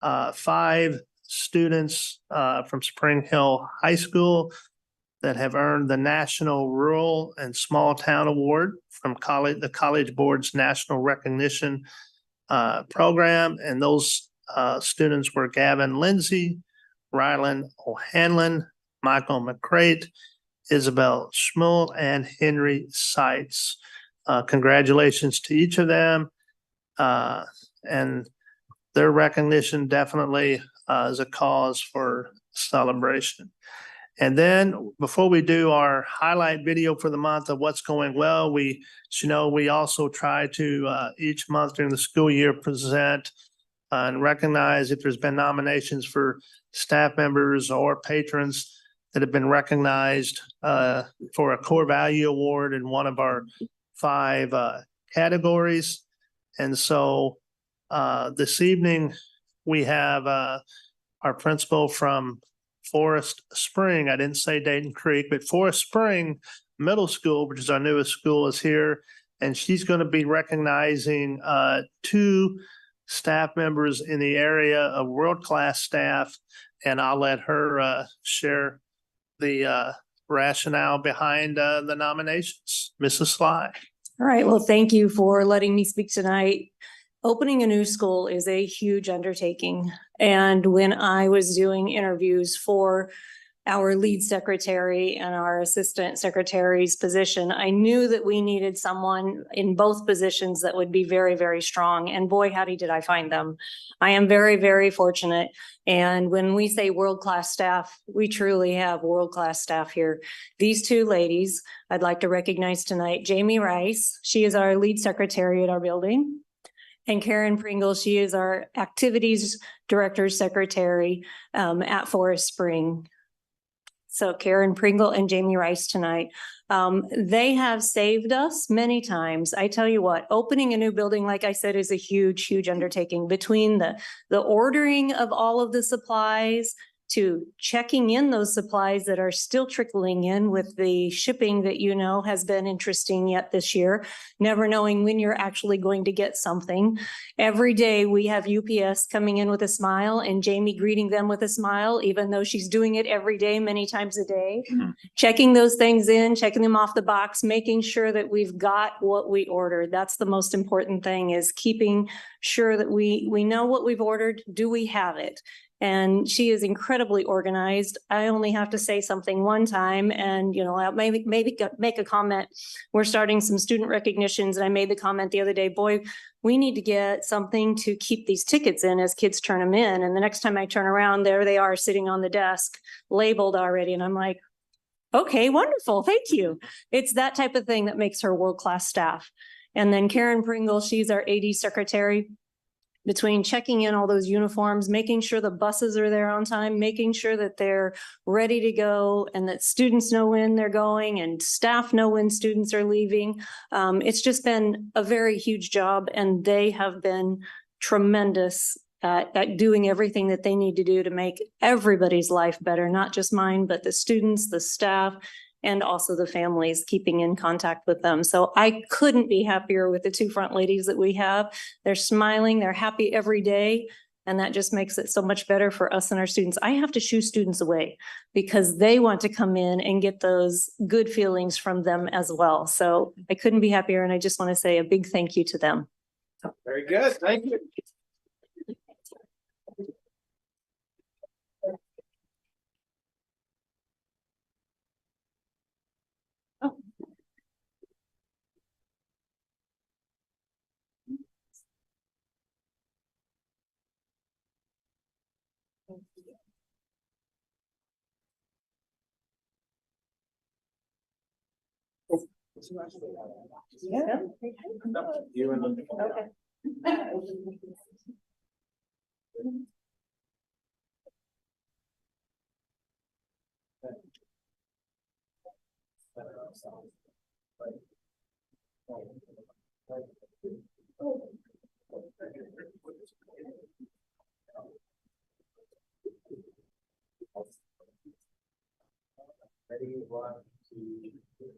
S4: 5 students from Spring Hill High School that have earned the National Rural and Small Town Award from the College Board's National Recognition Program. And those students were Gavin Lindsay, Rylan O'Hanlon, Michael McCrate, Isabel Schmuel, and Henry Seitz. Congratulations to each of them. And their recognition definitely is a cause for celebration. And then before we do our highlight video for the month of what's going well, we also try to each month during the school year present and recognize if there's been nominations for staff members or patrons that have been recognized for a core value award in one of our 5 categories. And so this evening we have our principal from Forest Spring. I didn't say Dayton Creek, but Forest Spring Middle School, which is our newest school, is here. And she's going to be recognizing 2 staff members in the area of world-class staff. And I'll let her share the rationale behind the nominations. Mrs. Sly.
S12: All right. Well, thank you for letting me speak tonight. Opening a new school is a huge undertaking. And when I was doing interviews for our lead secretary and our assistant secretary's position, I knew that we needed someone in both positions that would be very, very strong. And boy, howdy, did I find them. I am very, very fortunate. And when we say world-class staff, we truly have world-class staff here. These two ladies, I'd like to recognize tonight, Jamie Rice. She is our lead secretary at our building. And Karen Pringle, she is our activities director secretary at Forest Spring. So Karen Pringle and Jamie Rice tonight. They have saved us many times. I tell you what, opening a new building, like I said, is a huge, huge undertaking. Between the ordering of all of the supplies to checking in those supplies that are still trickling in with the shipping that has been interesting yet this year, never knowing when you're actually going to get something. Every day we have UPS coming in with a smile and Jamie greeting them with a smile, even though she's doing it every day, many times a day. Checking those things in, checking them off the box, making sure that we've got what we ordered. That's the most important thing, is keeping sure that we know what we've ordered. Do we have it? And she is incredibly organized. I only have to say something one time and, I'll maybe make a comment. We're starting some student recognitions. And I made the comment the other day, boy, we need to get something to keep these tickets in as kids turn them in. And the next time I turn around, there they are sitting on the desk, labeled already. And I'm like, okay, wonderful. Thank you. It's that type of thing that makes her world-class staff. And then Karen Pringle, she's our AD secretary. Between checking in all those uniforms, making sure the buses are there on time, making sure that they're ready to go and that students know when they're going and staff know when students are leaving. It's just been a very huge job, and they have been tremendous at doing everything that they need to do to make everybody's life better, not just mine, but the students, the staff, and also the families, keeping in contact with them. So I couldn't be happier with the two front ladies that we have. They're smiling, they're happy every day, and that just makes it so much better for us and our students. I have to shoo students away because they want to come in and get those good feelings from them as well. So I couldn't be happier, and I just want to say a big thank you to them.
S1: Very good. Thank you. Yeah. You and them. Okay. Ready, 1, 2, 3.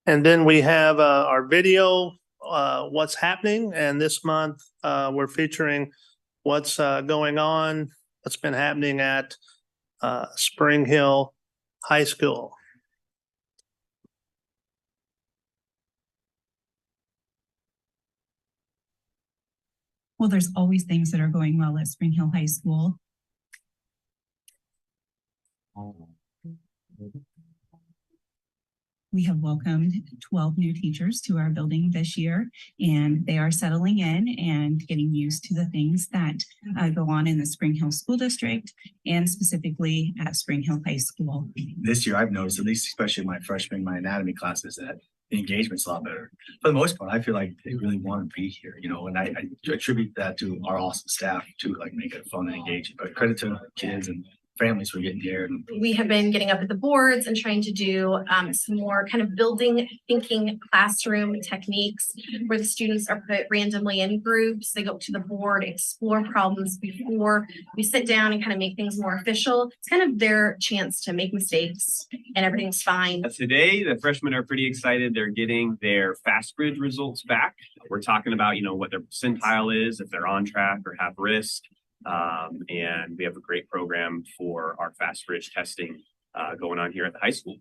S4: And then we have our video, what's happening. And this month, we're featuring what's going on, what's been happening at Spring Hill High School.
S13: Well, there's always things that are going well at Spring Hill High School. We have welcomed 12 new teachers to our building this year, and they are settling in and getting used to the things that go on in the Spring Hill School District and specifically at Spring Hill High School.
S14: This year I've noticed, at least especially my anatomy classes, that the engagement's a lot better. For the most part, I feel like they really want to be here, and I attribute that to our awesome staff to make it fun and engaging. But credit to the kids and families were getting here.
S15: We have been getting up at the boards and trying to do some more kind of building thinking classroom techniques where the students are put randomly in groups. They go to the board, explore problems before we sit down and kind of make things more official. It's kind of their chance to make mistakes and everything's fine.
S16: Today, the freshmen are pretty excited. They're getting their fast bridge results back. We're talking about, what their percentile is, if they're on track or have risk. And we have a great program for our fast bridge testing going on here at the high school.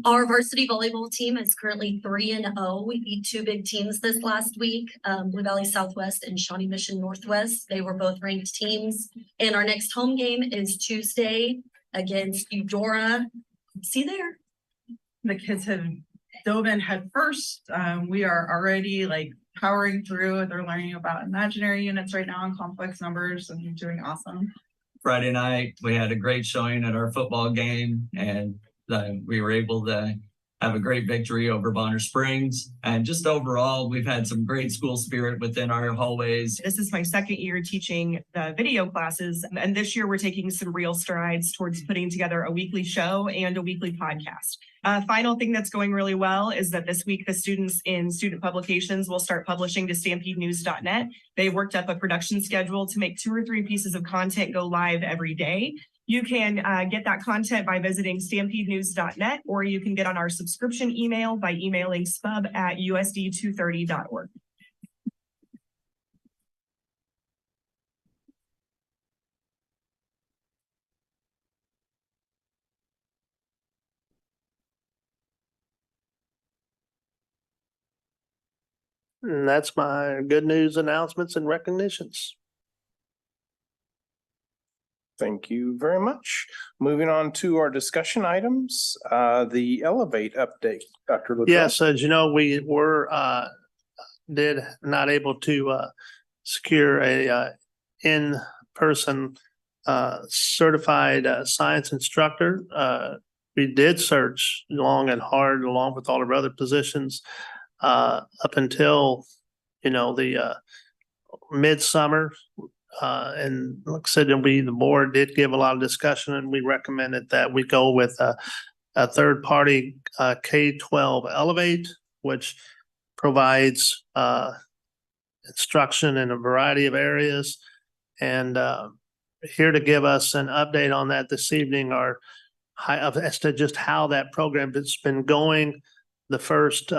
S15: Our varsity volleyball team is currently 3-0. We beat two big teams this last week, Blue Valley Southwest and Shawnee Mission Northwest. They were both ranked teams. And our next home game is Tuesday against Eudora. See you there.
S17: The kids have dove in head first. We are already powering through. They're learning about imaginary units right now and complex numbers and doing awesome.
S18: Friday night, we had a great showing at our football game, and we were able to have a great victory over Bonner Springs. And just overall, we've had some great school spirit within our hallways.
S17: This is my second year teaching the video classes. And this year we're taking some real strides towards putting together a weekly show and a weekly podcast. Final thing that's going really well is that this week the students in student publications will start publishing to StampedeNews.net. They worked up a production schedule to make 2 or 3 pieces of content go live every day. You can get that content by visiting StampedeNews.net, or you can get on our subscription email by emailing spub@USD230.org.
S4: And that's my good news announcements and recognitions.
S1: Thank you very much. Moving on to our discussion items, the Elevate update, Dr. Luttrell.
S4: Yes, as you know, we were not able to secure a in-person certified science instructor. We did search long and hard along with all of our other positions up until, the midsummer. And like I said, the board did give a lot of discussion, and we recommended that we go with a third party K-12 Elevate, which provides instruction in a variety of areas. And here to give us an update on that this evening are as to just how that program has been going the first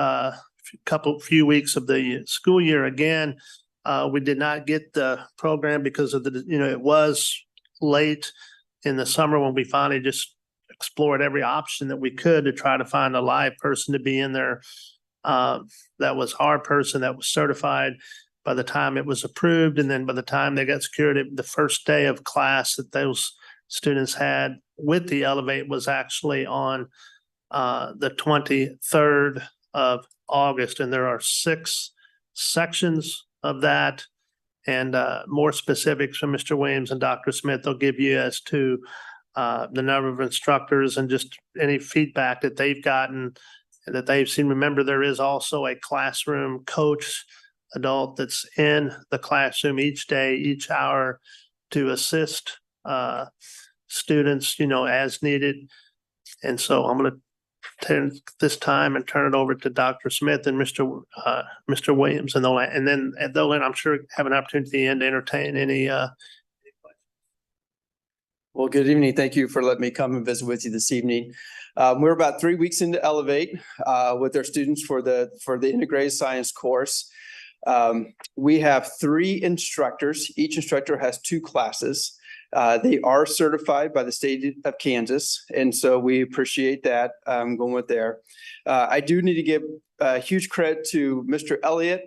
S4: few weeks of the school year. Again, we did not get the program because of it was late in the summer when we finally just explored every option that we could to try to find a live person to be in there. That was our person that was certified by the time it was approved. And then by the time they got secured, the first day of class that those students had with the Elevate was actually on the 23rd of August. And there are 6 sections of that, and more specifics from Mr. Williams and Dr. Smith they'll give you as to the number of instructors and just any feedback that they've gotten and that they've seen. Remember, there is also a classroom coach adult that's in the classroom each day, each hour to assist students, as needed. And so I'm going to turn this time and turn it over to Dr. Smith and Mr. Williams, and then they'll I'm sure have an opportunity at the end to entertain any
S19: Well, good evening. Thank you for letting me come and visit with you this evening. We're about 3 weeks into Elevate with our students for the integrated science course. We have 3 instructors. Each instructor has 2 classes. They are certified by the state of Kansas, and so we appreciate that going with there. I do need to give huge credit to Mr. Elliott.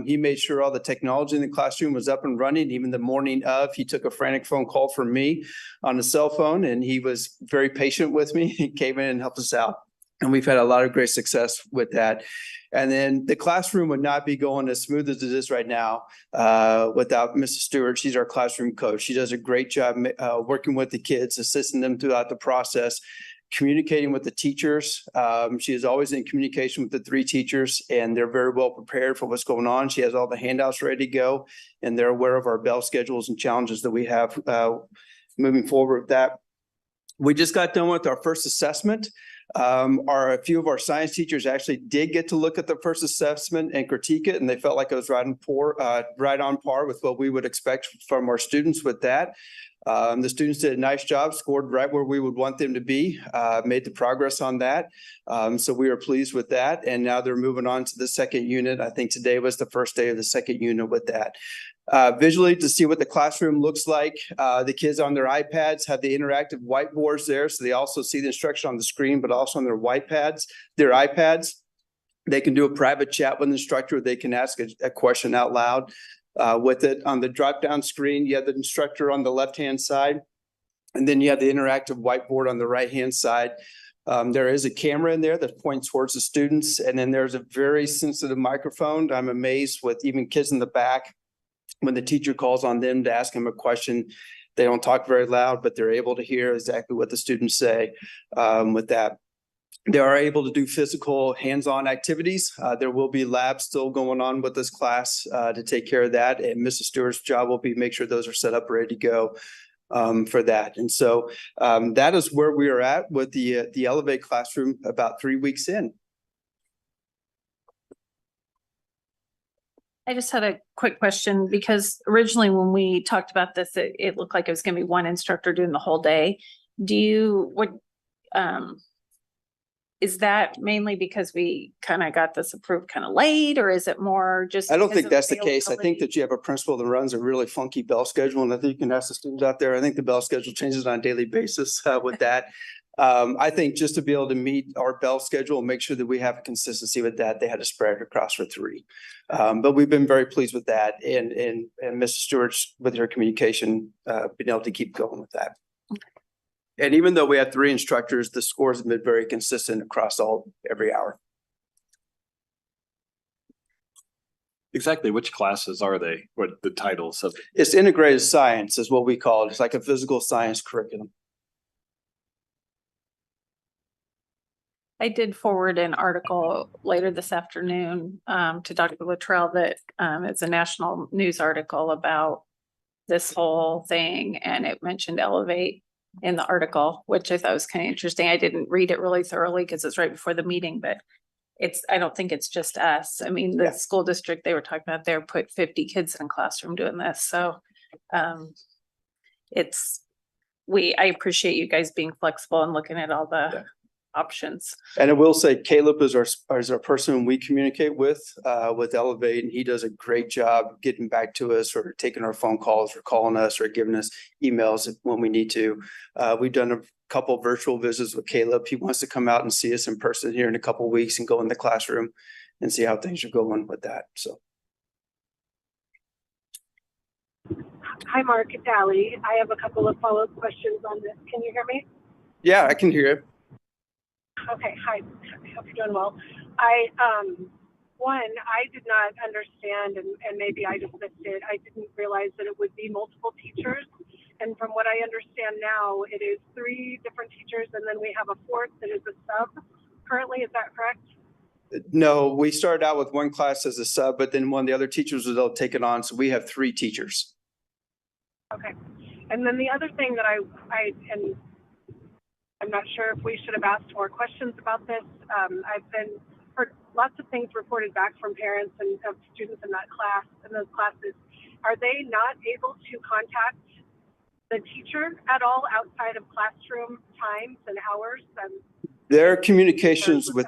S19: He made sure all the technology in the classroom was up and running. Even the morning of, he took a frantic phone call from me on a cell phone, and he was very patient with me. He came in and helped us out. And we've had a lot of great success with that. And then the classroom would not be going as smooth as it is right now without Mrs. Stewart. She's our classroom coach. She does a great job working with the kids, assisting them throughout the process, communicating with the teachers. She is always in communication with the 3 teachers, and they're very well prepared for what's going on. She has all the handouts ready to go, and they're aware of our bell schedules and challenges that we have moving forward with that. We just got done with our first assessment. A few of our science teachers actually did get to look at the first assessment and critique it, and they felt like it was right on par with what we would expect from our students with that. The students did a nice job, scored right where we would want them to be, made the progress on that. So we are pleased with that. And now they're moving on to the second unit. I think today was the first day of the second unit with that. Visually, to see what the classroom looks like, the kids on their iPads have the interactive whiteboards there. So they also see the instruction on the screen, but also on their iPads. They can do a private chat with the instructor. They can ask a question out loud. With it on the drop-down screen, you have the instructor on the left-hand side, and then you have the interactive whiteboard on the right-hand side. There is a camera in there that points towards the students, and then there's a very sensitive microphone. I'm amazed with even kids in the back, when the teacher calls on them to ask them a question, they don't talk very loud, but they're able to hear exactly what the students say with that. They are able to do physical hands-on activities. There will be labs still going on with this class to take care of that. And Mrs. Stewart's job will be make sure those are set up, ready to go for that. And so that is where we are at with the Elevate classroom about 3 weeks in.
S9: I just had a quick question because originally when we talked about this, it looked like it was going to be one instructor doing the whole day. Is that mainly because we kind of got this approved kind of late, or is it more just?
S19: I don't think that's the case. I think that you have a principal that runs a really funky bell schedule, and I think you can ask the students out there. I think the bell schedule changes on a daily basis with that. I think just to be able to meet our bell schedule and make sure that we have a consistency with that, they had to spread it across for 3. But we've been very pleased with that, and Mrs. Stewart's with her communication, being able to keep going with that. Okay. And even though we had 3 instructors, the scores have been very consistent across every hour.
S6: Exactly which classes are they? What the titles of?
S19: It's integrated science is what we call it. It's like a physical science curriculum.
S9: I did forward an article later this afternoon to Dr. Luttrell that it's a national news article about this whole thing, and it mentioned Elevate in the article, which I thought was kind of interesting. I didn't read it really thoroughly because it's right before the meeting, but I don't think it's just us. I mean, the school district they were talking about there put 50 kids in a classroom doing this. So I appreciate you guys being flexible and looking at all the options.
S19: And I will say Caleb is our person we communicate with Elevate, and he does a great job getting back to us or taking our phone calls or calling us or giving us emails when we need to. We've done a couple virtual visits with Caleb. He wants to come out and see us in person here in a couple of weeks and go in the classroom and see how things are going with that. So.
S10: Hi, Mark. It's Allie. I have a couple of follow-up questions on this. Can you hear me?
S19: Yeah, I can hear you.
S10: Okay, hi. I hope you're doing well. I did not understand, and maybe I just missed it. I didn't realize that it would be multiple teachers. And from what I understand now, it is 3 different teachers, and then we have a 4th that is a sub currently. Is that correct?
S19: No, we started out with 1 class as a sub, but then one of the other teachers was able to take it on. So we have 3 teachers.
S10: Okay. And then the other thing that I'm not sure if we should have asked more questions about this. I've heard lots of things reported back from parents and of students in those classes. Are they not able to contact the teacher at all outside of classroom times and hours?
S19: Their communications with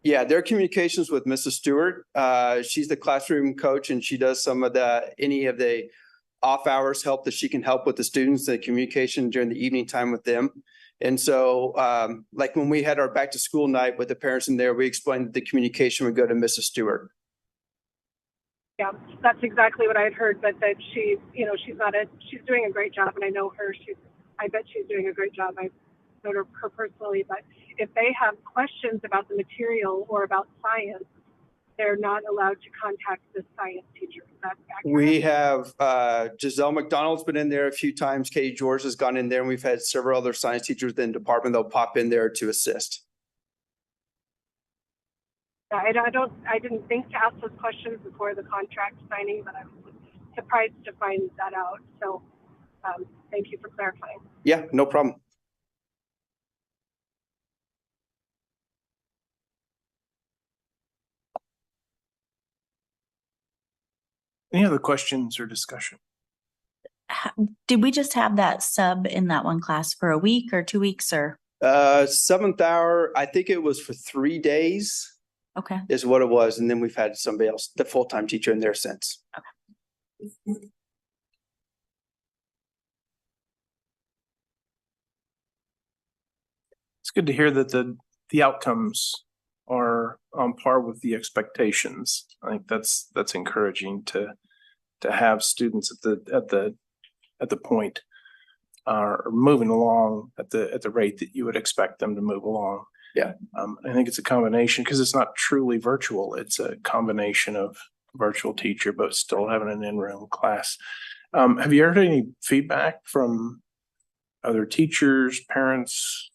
S19: Mrs. Stewart. She's the classroom coach, and she does some of any of the off hours help that she can help with the students, the communication during the evening time with them. And so like when we had our back to school night with the parents in there, we explained that the communication would go to Mrs. Stewart.
S10: Yeah, that's exactly what I had heard, but that she's doing a great job, and I know her. I bet she's doing a great job. I know her personally, but if they have questions about the material or about science, they're not allowed to contact the science teacher. Is that accurate?
S19: We have Giselle McDonald's been in there a few times. Katie George has gone in there, and we've had several other science teachers in the department that'll pop in there to assist.
S10: I didn't think to ask those questions before the contract signing, but I was surprised to find that out. So thank you for clarifying.
S19: Yeah, no problem.
S1: Any other questions or discussion?
S11: Did we just have that sub in that one class for a week or 2 weeks or?
S19: Seventh hour, I think it was for 3 days
S11: Okay.
S19: is what it was. And then we've had somebody else, the full-time teacher in there since.
S1: It's good to hear that the outcomes are on par with the expectations. I think that's encouraging to have students at the point are moving along at the rate that you would expect them to move along.
S19: Yeah.
S1: I think it's a combination because it's not truly virtual. It's a combination of virtual teacher, but still having an in-room class. Have you heard any feedback from other teachers, parents,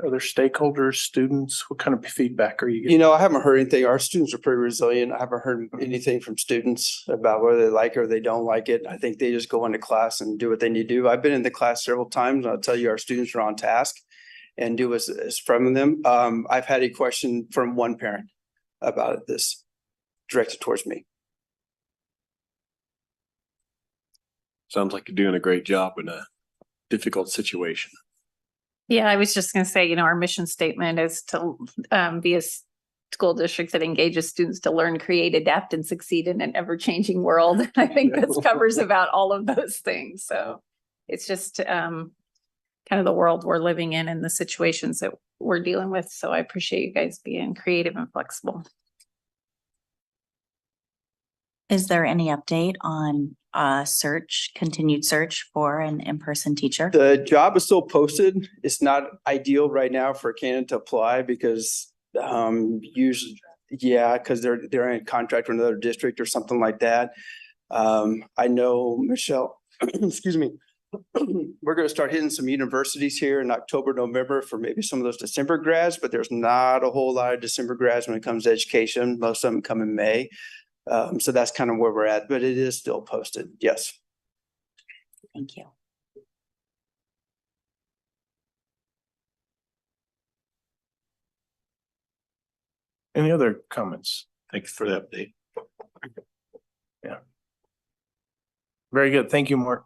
S1: other stakeholders, students? What kind of feedback are you getting?
S19: You know, I haven't heard anything. Our students are pretty resilient. I haven't heard anything from students about whether they like it or they don't like it. I think they just go into class and do what they need to do. I've been in the class several times. And I'll tell you, our students are on task and do what's from them. I've had a question from one parent about this directed towards me.
S6: Sounds like you're doing a great job in a difficult situation.
S9: Yeah, I was just going to say, you know, our mission statement is to be a school district that engages students to learn, create, adapt, and succeed in an ever-changing world. I think this covers about all of those things. So it's just kind of the world we're living in and the situations that we're dealing with. So I appreciate you guys being creative and flexible.
S11: Is there any update on continued search for an in-person teacher?
S19: The job is still posted. It's not ideal right now for a candidate to apply because usually, because they're in contract with another district or something like that. I know, Michelle, excuse me, we're going to start hitting some universities here in October, November for maybe some of those December grads, but there's not a whole lot of December grads when it comes to education. Most of them come in May. So that's kind of where we're at, but it is still posted. Yes.
S11: Thank you.
S1: Any other comments?
S7: Thank you for the update.
S1: Yeah. Very good. Thank you, Mark.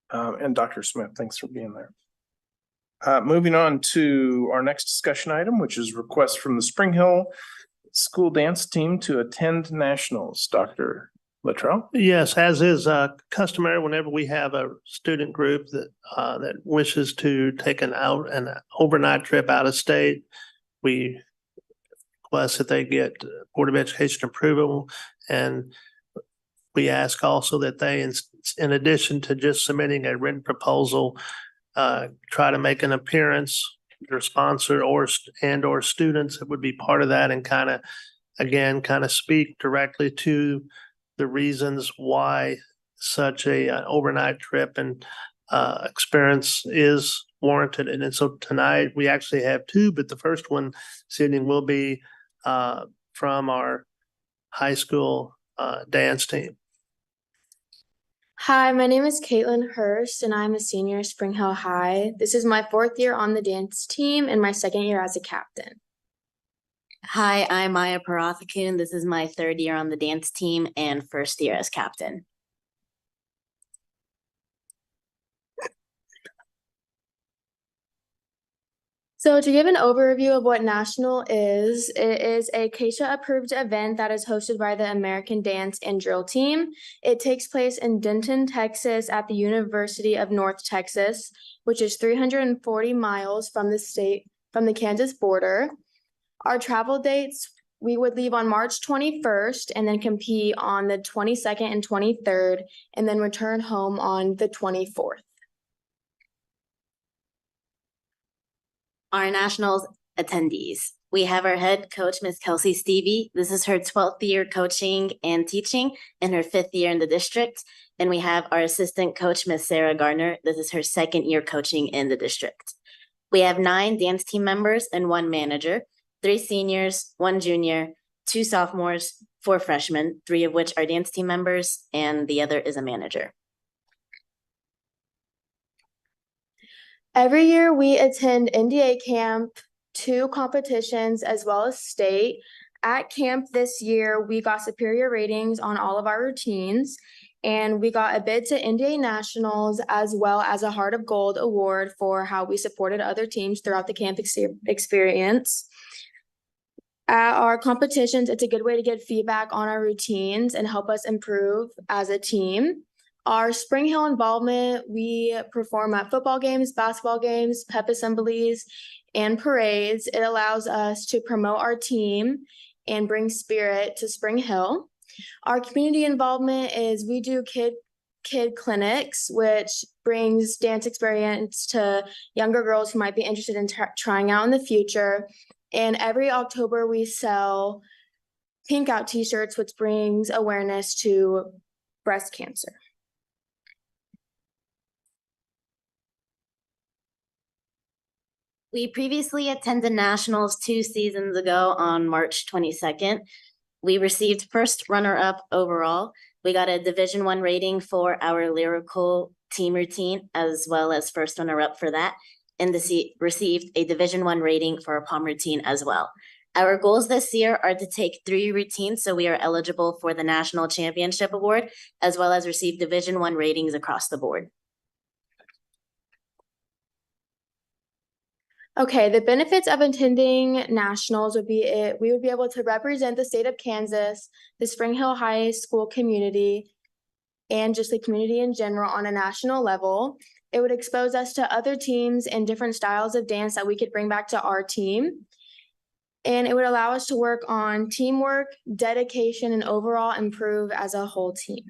S1: And Dr. Smith, thanks for being there. Moving on to our next discussion item, which is request from the Spring Hill School Dance Team to attend nationals. Dr. Luttrell?
S4: Yes, as is customary, whenever we have a student group that wishes to take an overnight trip out of state, we request that they get Board of Education approval, and we ask also that they, in addition to just submitting a written proposal, try to make an appearance, their sponsor or students that would be part of that, and kind of speak directly to the reasons why such a overnight trip and experience is warranted. And so tonight we actually have two, but the first one sitting will be from our high school dance team.
S20: Hi, my name is Caitlin Hurst, and I'm a senior at Spring Hill High. This is my 4th year on the dance team and my 2nd year as a captain.
S21: Hi, I'm Maya Parathakun. This is my 3rd year on the dance team and 1st year as captain.
S20: So to give an overview of what National is, it is a CASHA approved event that is hosted by the American Dance and Drill Team. It takes place in Denton, Texas at the University of North Texas, which is 340 miles from the Kansas border. Our travel dates, we would leave on March 21st and then compete on the 22nd and 23rd, and then return home on the 24th.
S21: Our nationals attendees. We have our head coach, Miss Kelsey Stevie. This is her 12th year coaching and teaching and her 5th year in the district. And we have our assistant coach, Miss Sarah Gardner. This is her 2nd year coaching in the district. We have 9 dance team members and 1 manager, 3 seniors, 1 junior, 2 sophomores, 4 freshmen, 3 of which are dance team members, and the other is a manager.
S20: Every year we attend NDA camp, 2 competitions, as well as state. At camp this year, we got superior ratings on all of our routines, and we got a bid to NDA Nationals as well as a Heart of Gold award for how we supported other teams throughout the camp experience. At our competitions, it's a good way to get feedback on our routines and help us improve as a team. Our Spring Hill involvement, we perform at football games, basketball games, pep assemblies, and parades. It allows us to promote our team and bring spirit to Spring Hill. Our community involvement is we do kid clinics, which brings dance experience to younger girls who might be interested in trying out in the future. And every October we sell Pink Out t-shirts, which brings awareness to breast cancer.
S21: We previously attended nationals 2 seasons ago on March 22nd. We received first runner-up overall. We got a Division I rating for our lyrical team routine, as well as first runner-up for that, and received a Division I rating for a POM routine as well. Our goals this year are to take 3 routines, so we are eligible for the National Championship Award, as well as receive Division I ratings across the board.
S20: Okay, the benefits of attending nationals would be we would be able to represent the state of Kansas, the Spring Hill High School community, and just the community in general on a national level. It would expose us to other teams and different styles of dance that we could bring back to our team. And it would allow us to work on teamwork, dedication, and overall improve as a whole team.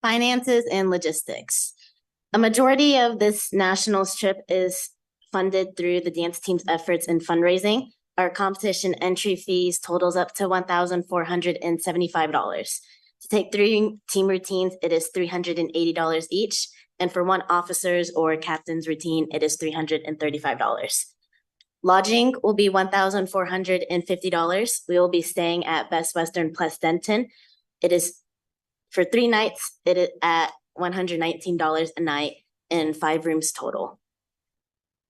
S21: Finances and logistics. A majority of this nationals trip is funded through the dance team's efforts in fundraising. Our competition entry fees totals up to $1,475. To take 3 team routines, it is $380 each. And for 1 officer's or captain's routine, it is $335. Lodging will be $1,450. We will be staying at Best Western Plus Denton. It is for 3 nights, it is at $119 a night and 5 rooms total.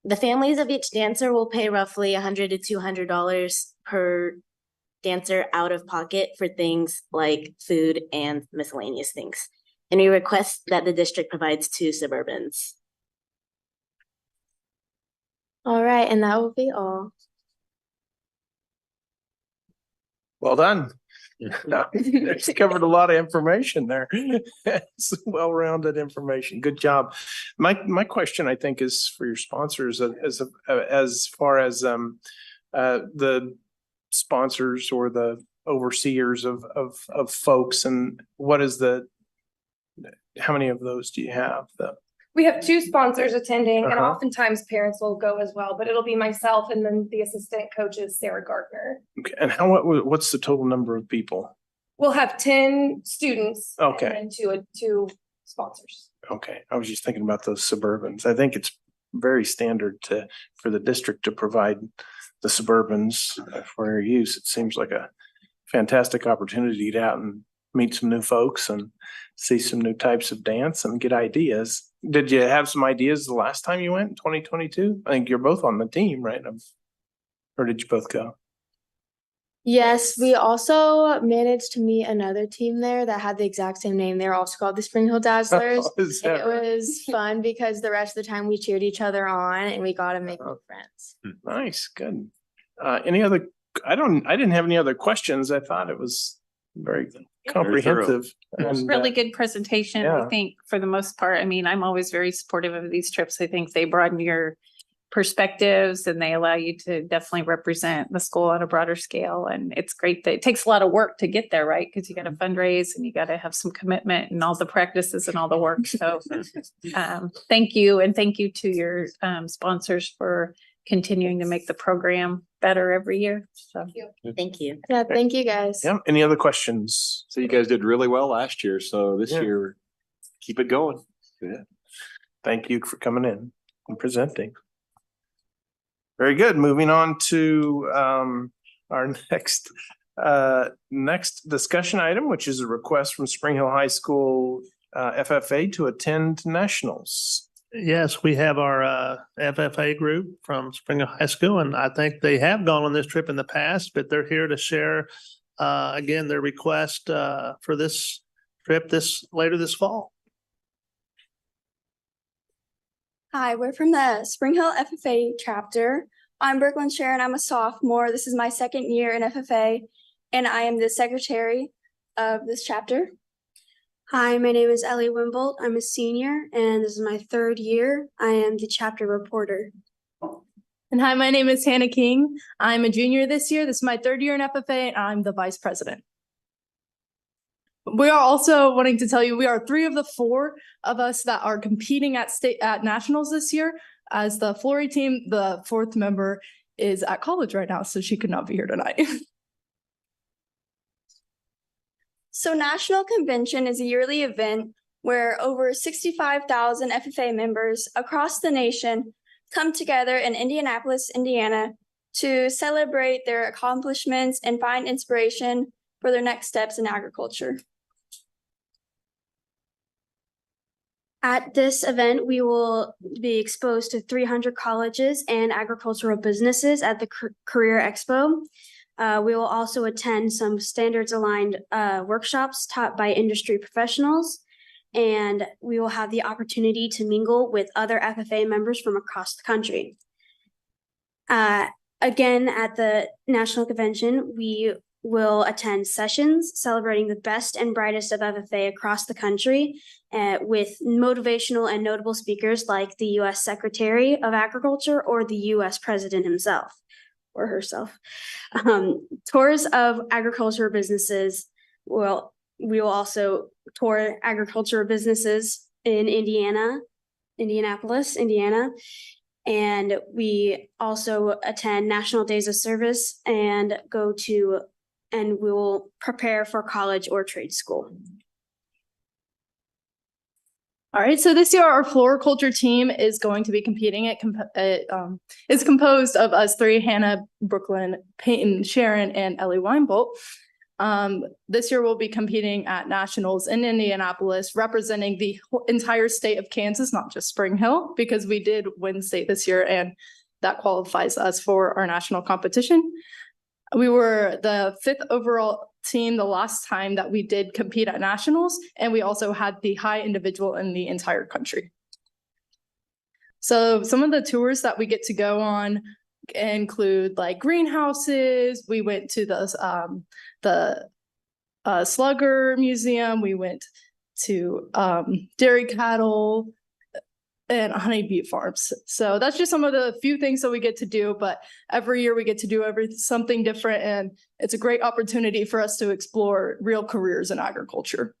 S21: The families of each dancer will pay roughly $100 to $200 per dancer out of pocket for things like food and miscellaneous things. And we request that the district provides 2 Suburbans.
S20: All right, and that will be all.
S1: Well done. She covered a lot of information there. It's well-rounded information. Good job. My question, I think, is for your sponsors as far as the sponsors or the overseers of folks, and how many of those do you have?
S3: We have 2 sponsors attending, and
S1: Uh-huh.
S3: oftentimes parents will go as well, but it'll be myself and then the assistant coach is Sarah Gardner.
S1: Okay, and what's the total number of people?
S3: We'll have 10 students.
S1: Okay.
S3: And then two sponsors.
S1: Okay, I was just thinking about those Suburbans. I think it's very standard for the district to provide the Suburbans for your use. It seems like a fantastic opportunity to get out and meet some new folks and see some new types of dance and get ideas. Did you have some ideas the last time you went in 2022? I think you're both on the team, right? Or did you both go?
S20: Yes, we also managed to meet another team there that had the exact same name. They were also called the Spring Hill Dazzlers.
S1: Is that
S20: It was fun because the rest of the time we cheered each other on and we got to make new friends.
S1: Nice, good. Any other? I didn't have any other questions. I thought it was very comprehensive. And,
S9: Really good presentation,
S1: yeah.
S9: I think, for the most part. I mean, I'm always very supportive of these trips. I think they broaden your perspectives and they allow you to definitely represent the school on a broader scale. And it's great that it takes a lot of work to get there, right? Because you got to fundraise and you got to have some commitment and all the practices and all the work. So thank you. And thank you to your sponsors for continuing to make the program better every year. So
S21: thank you.
S20: Yeah, thank you guys.
S1: Yeah. Any other questions?
S6: So you guys did really well last year. So this
S1: Yeah.
S6: year, keep it going.
S1: Yeah. Thank you for coming in and presenting. Very good. Moving on to our next discussion item, which is a request from Spring Hill High School FFA to attend nationals.
S4: Yes, we have our FFA group from Spring Hill High School, and I think they have gone on this trip in the past, but they're here to share again their request for this trip later this fall.
S8: Hi, we're from the Spring Hill FFA chapter. I'm Brooklyn Sharon. I'm a sophomore. This is my second year in FFA, and I am the secretary of this chapter.
S20: Hi, my name is Ellie Wimbold. I'm a senior, and this is my third year. I am the chapter reporter.
S12: And hi, my name is Hannah King. I'm a junior this year. This is my third year in FFA, and I'm the vice president. We are also wanting to tell you we are 3 of the 4 of us that are competing at nationals this year. As the Flory team, the 4th member is at college right now, so she could not be here tonight.
S8: So National Convention is a yearly event where over 65,000 FFA members across the nation come together in Indianapolis, Indiana, to celebrate their accomplishments and find inspiration for their next steps in agriculture.
S20: At this event, we will be exposed to 300 colleges and agricultural businesses at the Career Expo. We will also attend some standards-aligned workshops taught by industry professionals, and we will have the opportunity to mingle with other FFA members from across the country. Again, at the National Convention, we will attend sessions celebrating the best and brightest of FFA across the country with motivational and notable speakers like the U.S. Secretary of Agriculture or the U.S. President himself or herself. Tours of agriculture businesses. Well, we will also tour agriculture businesses in Indianapolis, Indiana. And we also attend National Days of Service and we will prepare for college or trade school.
S12: All right, so this year our floriculture team is going to be competing. It's composed of us 3, Hannah, Brooklyn, Peyton, Sharon, and Ellie Weinbolt. This year we'll be competing at nationals in Indianapolis, representing the entire state of Kansas, not just Spring Hill, because we did win state this year, and that qualifies us for our national competition. We were the 5th overall team the last time that we did compete at nationals, and we also had the high individual in the entire country. So some of the tours that we get to go on include like greenhouses. We went to the Slugger Museum. We went to dairy cattle and honeybee farms. So that's just some of the few things that we get to do, but every year we get to do something different, and it's a great opportunity for us to explore real careers in agriculture.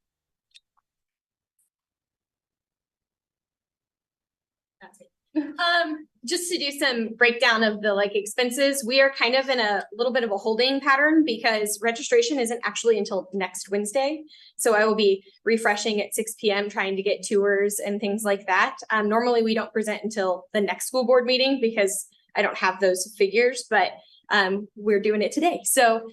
S15: That's it. Just to do some breakdown of the expenses, we are kind of in a little bit of a holding pattern because registration isn't actually until next Wednesday. So I will be refreshing at 6 p.m. trying to get tours and things like that. Normally we don't present until the next school board meeting because I don't have those figures, but we're doing it today. So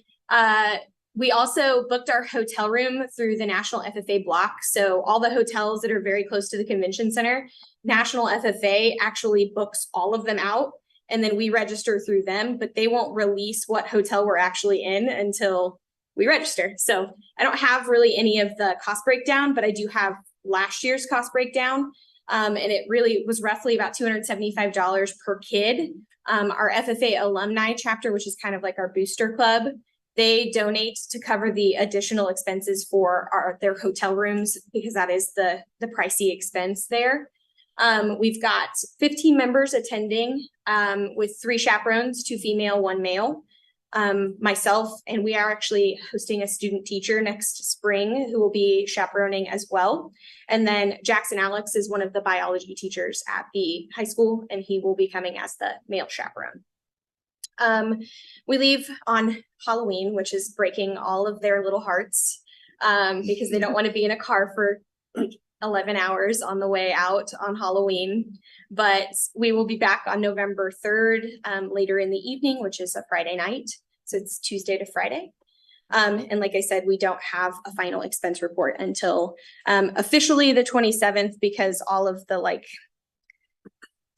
S15: we also booked our hotel room through the National FFA block. So all the hotels that are very close to the convention center, National FFA actually books all of them out, and then we register through them, but they won't release what hotel we're actually in until we register. So I don't have really any of the cost breakdown, but I do have last year's cost breakdown. And it really was roughly about $275 per kid. Our FFA alumni chapter, which is kind of like our booster club, they donate to cover the additional expenses for their hotel rooms because that is the pricey expense there. We've got 15 members attending with 3 chaperones, 2 female, 1 male, myself, and we are actually hosting a student teacher next spring who will be chaperoning as well. And then Jackson Alex is one of the biology teachers at the high school, and he will be coming as the male chaperone. We leave on Halloween, which is breaking all of their little hearts because they don't want to be in a car for 11 hours on the way out on Halloween. But we will be back on November 3rd later in the evening, which is a Friday night. So it's Tuesday to Friday. And like I said, we don't have a final expense report until officially the 27th because all of the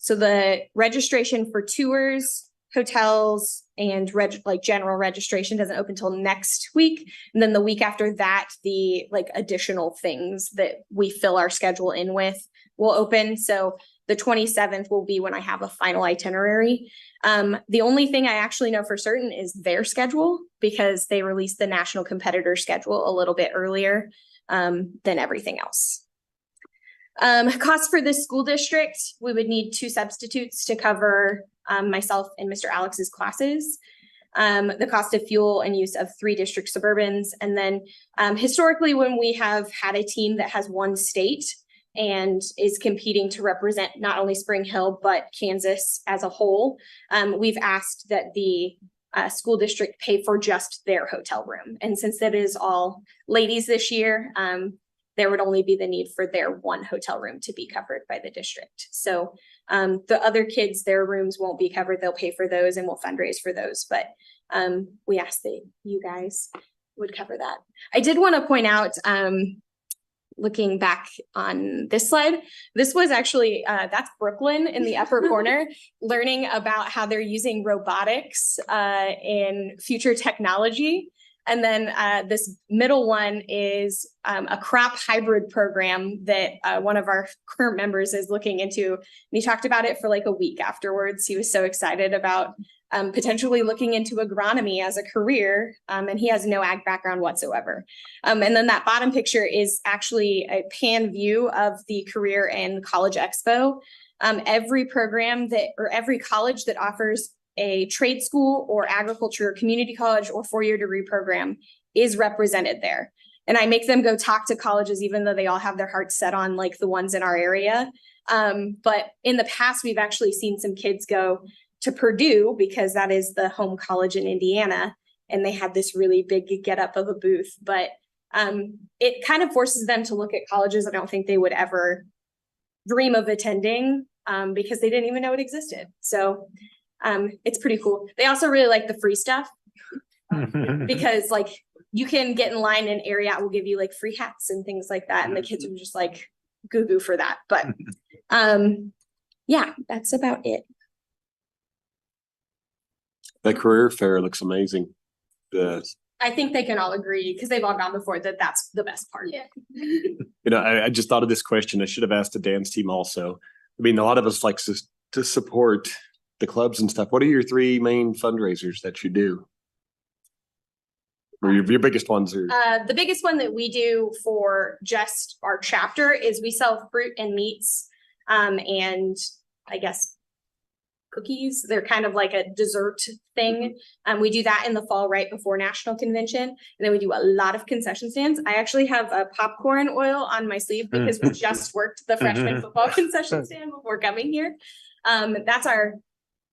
S2: So the registration for tours, hotels, and general registration doesn't open until next week. And then the week after that, the additional things that we fill our schedule in with will open. So the 27th will be when I have a final itinerary. The only thing I actually know for certain is their schedule, because they released the national competitor schedule a little bit earlier than everything else. Cost for this school district, we would need 2 substitutes to cover myself and Mr. Alex's classes. The cost of fuel and use of 3 district Suburbans. And then historically, when we have had a team that has 1 state and is competing to represent not only Spring Hill, but Kansas as a whole, we've asked that the school district pay for just their hotel room. And since that is all ladies this year, there would only be the need for their 1 hotel room to be covered by the district. So the other kids, their rooms won't be covered. They'll pay for those and we'll fundraise for those. But we ask that you guys would cover that. I did want to point out, looking back on this slide, this was actually, that's Brooklyn in the upper corner, learning about how they're using robotics in future technology. And then this middle one is a crop hybrid program that one of our current members is looking into. And he talked about it for a week afterwards. He was so excited about potentially looking into agronomy as a career. And he has no ag background whatsoever. And then that bottom picture is actually a pan view of the Career and College Expo. Every program or every college that offers a trade school or agriculture, community college, or 4-year degree program is represented there. And I make them go talk to colleges, even though they all have their hearts set on the ones in our area. But in the past, we've actually seen some kids go to Purdue, because that is the home college in Indiana. And they had this really big get up of a booth, but it kind of forces them to look at colleges I don't think they would ever dream of attending because they didn't even know it existed. So it's pretty cool. They also really like the free stuff because you can get in line and area will give you free hats and things like that. And the kids are just goo for that. But yeah, that's about it.
S6: That career fair looks amazing.
S2: I think they can all agree, because they've all gone before, that that's the best part. Yeah.
S6: I just thought of this question. I should have asked the dance team also. I mean, a lot of us like to support the clubs and stuff. What are your 3 main fundraisers that you do? Or your biggest ones are?
S2: The biggest one that we do for just our chapter is we sell fruit and meats, and I guess cookies. They're kind of like a dessert thing. We do that in the fall right before national convention. And then we do a lot of concession stands. I actually have a popcorn oil on my sleeve because we just worked the freshman football concession stand before coming here. That's our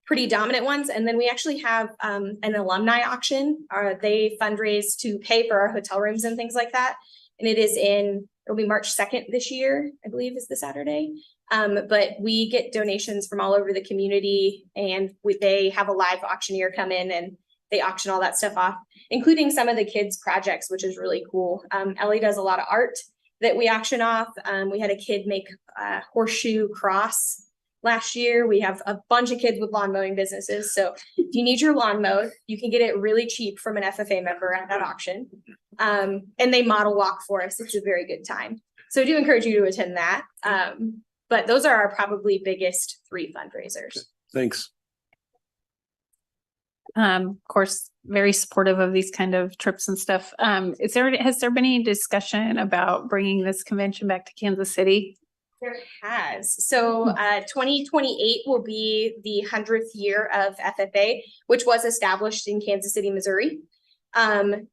S2: pretty dominant ones. And then we actually have an alumni auction. They fundraise to pay for our hotel rooms and things like that. And it'll be March 2nd this year, I believe is the Saturday. But we get donations from all over the community, and they have a live auctioneer come in and they auction all that stuff off, including some of the kids' projects, which is really cool. Ellie does a lot of art that we auction off. We had a kid make a horseshoe cross last year. We have a bunch of kids with lawn mowing businesses. So if you need your lawn mowed, you can get it really cheap from an FFA member at that auction. And they model walk for us. It's a very good time. So I do encourage you to attend that. But those are our probably biggest 3 fundraisers.
S6: Thanks.
S9: Of course, very supportive of these kind of trips and stuff. Has there been any discussion about bringing this convention back to Kansas City?
S2: There has. So 2028 will be the 100th year of FFA, which was established in Kansas City, Missouri. I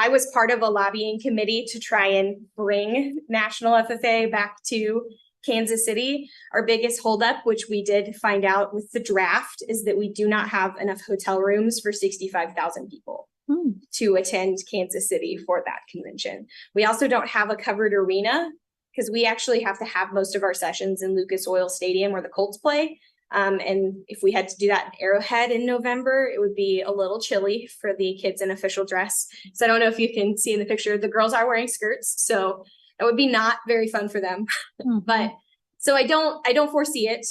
S2: was part of a lobbying committee to try and bring National FFA back to Kansas City. Our biggest holdup, which we did find out with the draft, is that we do not have enough hotel rooms for 65,000 people to attend Kansas City for that convention. We also don't have a covered arena because we actually have to have most of our sessions in Lucas Oil Stadium where the Colts play. And if we had to do that in Arrowhead in November, it would be a little chilly for the kids in official dress. So I don't know if you can see in the picture, the girls are wearing skirts. So that would be not very fun for them. So So I don't foresee it.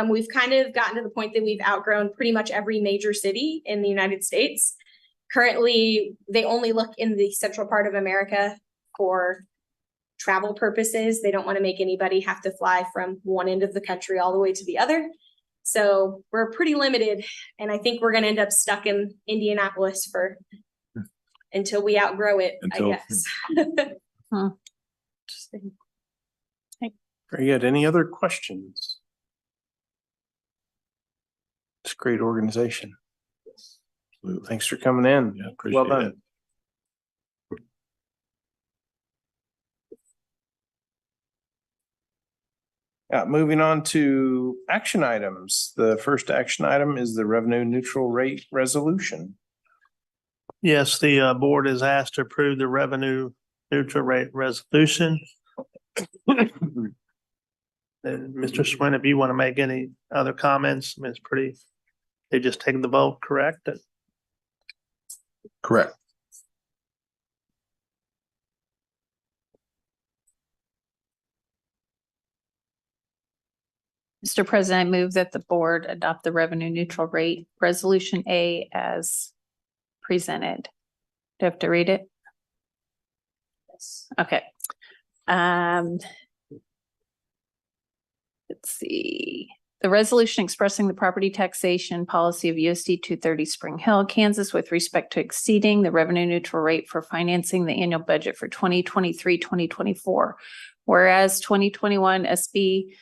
S2: We've kind of gotten to the point that we've outgrown pretty much every major city in the United States. Currently, they only look in the central part of America for travel purposes. They don't want to make anybody have to fly from one end of the country all the way to the other. So we're pretty limited, and I think we're going to end up stuck in Indianapolis for until we outgrow it, I guess.
S9: Interesting.
S1: Very good. Any other questions? It's a great organization. Thanks for coming in.
S7: Yeah, appreciate
S1: Well done.
S7: it.
S1: Moving on to action items. The first action item is the revenue neutral rate resolution.
S4: Yes, the board is asked to approve the revenue neutral rate resolution. And Mr. Swin, if you want to make any other comments, I mean, it's pretty, they just take the vote, correct?
S7: Correct.
S9: Mr. President, I move that the board adopt the revenue neutral rate resolution A as presented. Do I have to read it? Yes. Okay. Let's see. The resolution expressing the property taxation policy of USD 230 Spring Hill, Kansas with respect to exceeding the revenue neutral rate for financing the annual budget for 2023-2024. Whereas 2021 SB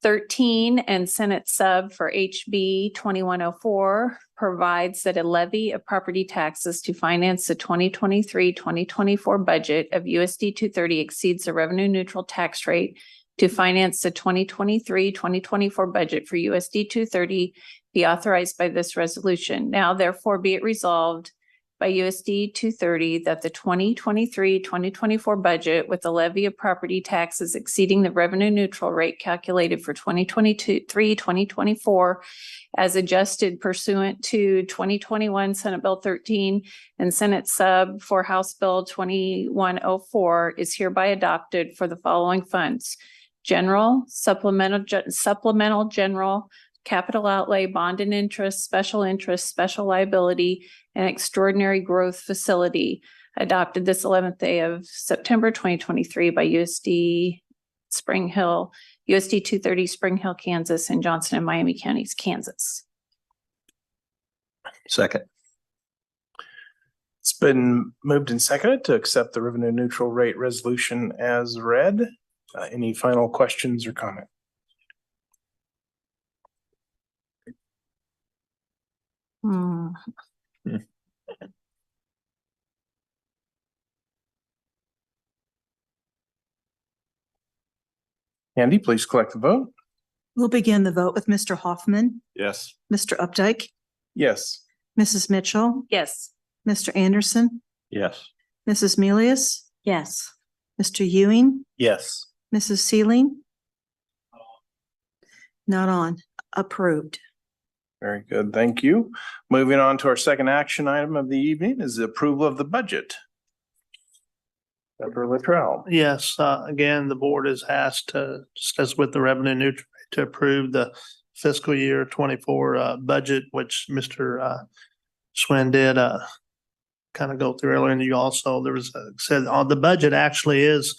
S9: 13 and Senate sub for HB 2104 provides that a levy of property taxes to finance the 2023-2024 budget of USD 230 exceeds the revenue neutral tax rate to finance the 2023-2024 budget for USD 230 be authorized by this resolution. Now therefore be it resolved by USD 230 that the 2023-2024 budget with the levy of property taxes exceeding the revenue neutral rate calculated for 2023-2024 as adjusted pursuant to 2021 Senate Bill 13 and Senate sub for House Bill 2104 is hereby adopted for the following funds: general, supplemental general, capital outlay, bond and interest, special liability, and extraordinary growth facility, adopted this 11th day of September 2023 by USD 230 Spring Hill, Kansas, and Johnson and Miami counties, Kansas.
S7: Second.
S1: It's been moved and seconded to accept the revenue neutral rate resolution as read. Any final questions or comment? Andy, please collect the vote.
S5: We'll begin the vote with Mr. Hoffman,
S6: Yes.
S5: Mr. Updike,
S1: Yes.
S5: Mrs. Mitchell,
S9: Yes.
S5: Mr. Anderson,
S7: Yes.
S5: Mrs. Milius,
S11: Yes.
S5: Mr. Ewing,
S1: Yes.
S5: Mrs. Sealing. Not on. Approved.
S1: Very good. Thank you. Moving on to our second action item of the evening is the approval of the budget. Dr. Littrell.
S4: Yes, again, the board is asked to, just as with the revenue neutral, to approve the fiscal year 24 budget, which Mr. Swin did kind of go through earlier. And you also, there was said on the budget actually is,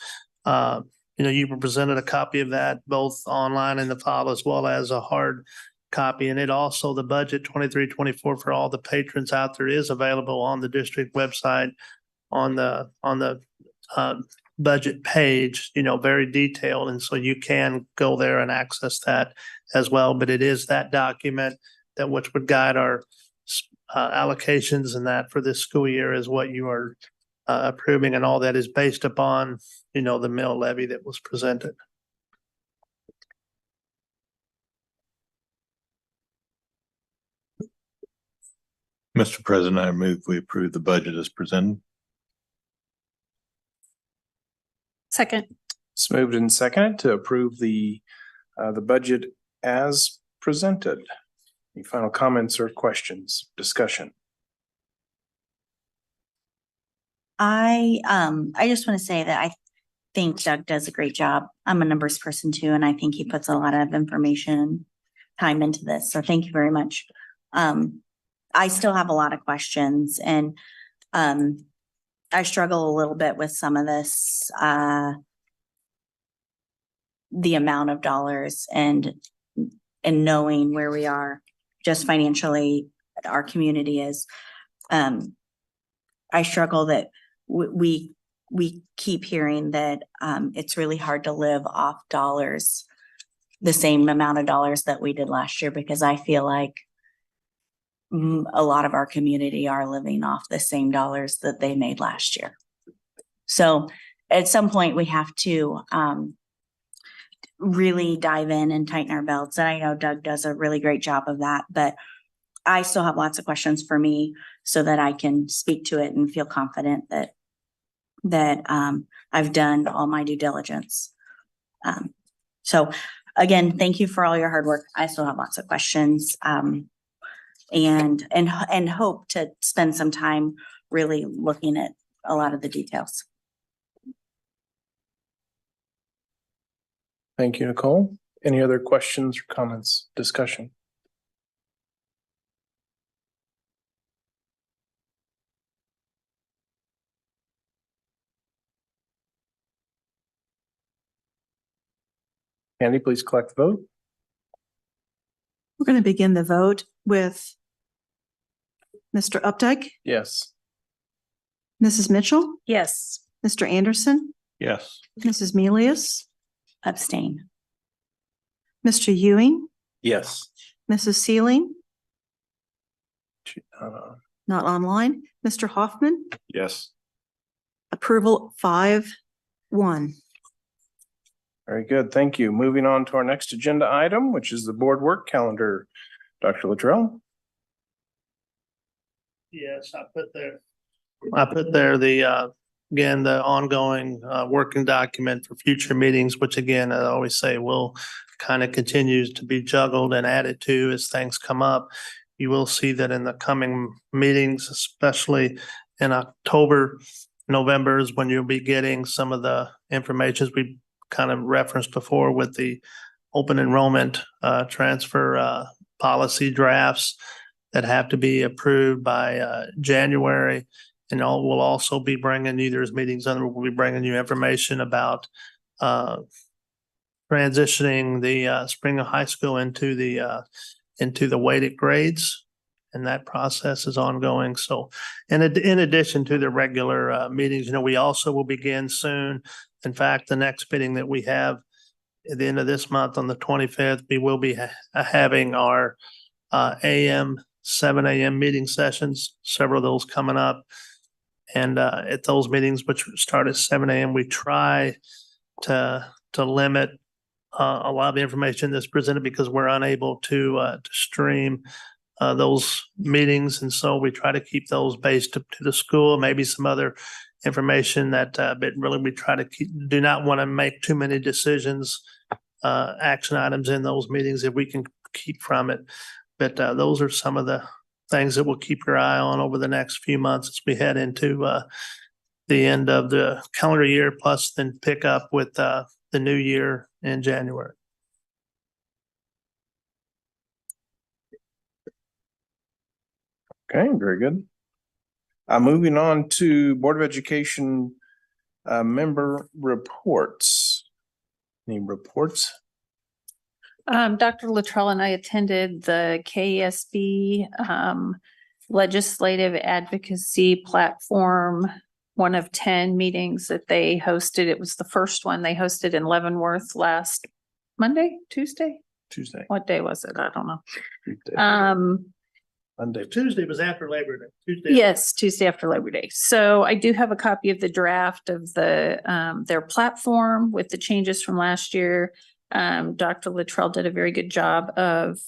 S4: you presented a copy of that both online in the file as well as a hard copy. And it also, the budget 23-24 for all the patrons out there is available on the district website on the budget page, very detailed. And so you can go there and access that as well. But it is that document that which would guide our allocations and that for this school year is what you are approving, and all that is based upon, the mill levy that was presented.
S7: Mr. President, I move we approve the budget as presented.
S9: Second.
S1: It's moved and seconded to approve the budget as presented. Any final comments or questions, discussion?
S11: I just want to say that think Doug does a great job. I'm a numbers person too, and I think he puts a lot of information, time into this. So thank you very much. I still have a lot of questions and, I struggle a little bit with some of this, the amount of dollars and knowing where we are just financially, our community is. I struggle that we keep hearing that it's really hard to live off dollars, the same amount of dollars that we did last year, because I feel like a lot of our community are living off the same dollars that they made last year. So at some point we have to really dive in and tighten our belts. And I know Doug does a really great job of that, but I still have lots of questions for me so that I can speak to it and feel confident that I've done all my due diligence. So again, thank you for all your hard work. I still have lots of questions. And hope to spend some time really looking at a lot of the details.
S1: Thank you, Nicole. Any other questions or comments, discussion? Andy, please collect the vote.
S5: We're going to begin the vote with Mr. Updike,
S1: Yes.
S5: Mrs. Mitchell,
S12: Yes.
S5: Mr. Anderson,
S7: Yes.
S5: Mrs. Milius,
S11: Abstain.
S5: Mr. Ewing,
S6: Yes.
S5: Mrs. Sealing,
S1: Uh,
S5: not online, Mr. Hoffman,
S6: Yes.
S5: approval 5-1.
S1: Very good. Thank you. Moving on to our next agenda item, which is the board work calendar. Dr. Luttrell.
S4: Yes, I put there the, again, the ongoing, working document for future meetings, which again, I always say will kind of continues to be juggled and added to as things come up. You will see that in the coming meetings, especially in October, November is when you'll be getting some of the information we kind of referenced before with the open enrollment, transfer, policy drafts that have to be approved by January. And we'll also be bringing you, there's meetings under, we'll be bringing you information about transitioning the Springer High School into the weighted grades. And that process is ongoing. So in addition to the regular meetings, we also will begin soon. In fact, the next meeting that we have at the end of this month on the 25th, we will be having our 7 a.m. meeting sessions, several of those coming up. And at those meetings, which start at 7 a.m., we try to limit a lot of the information that's presented because we're unable to stream those meetings. And so we try to keep those based to the school, maybe some other information that, but really we try to do not want to make too many decisions, action items in those meetings if we can keep from it. But those are some of the things that we'll keep your eye on over the next few months as we head into the end of the calendar year, plus then pick up with the new year in January.
S1: Okay, very good. Moving on to Board of Education member reports. Any reports?
S9: Dr. Luttrell and I attended the KESB Legislative Advocacy Platform, one of 10 meetings that they hosted. It was the first one they hosted in Leavenworth last Tuesday. What day was it? I don't know.
S1: Tuesday.
S4: Monday. Tuesday was after Labor Day.
S9: Yes, Tuesday after Labor Day. So I do have a copy of the draft of their platform with the changes from last year. Dr. Luttrell did a very good job of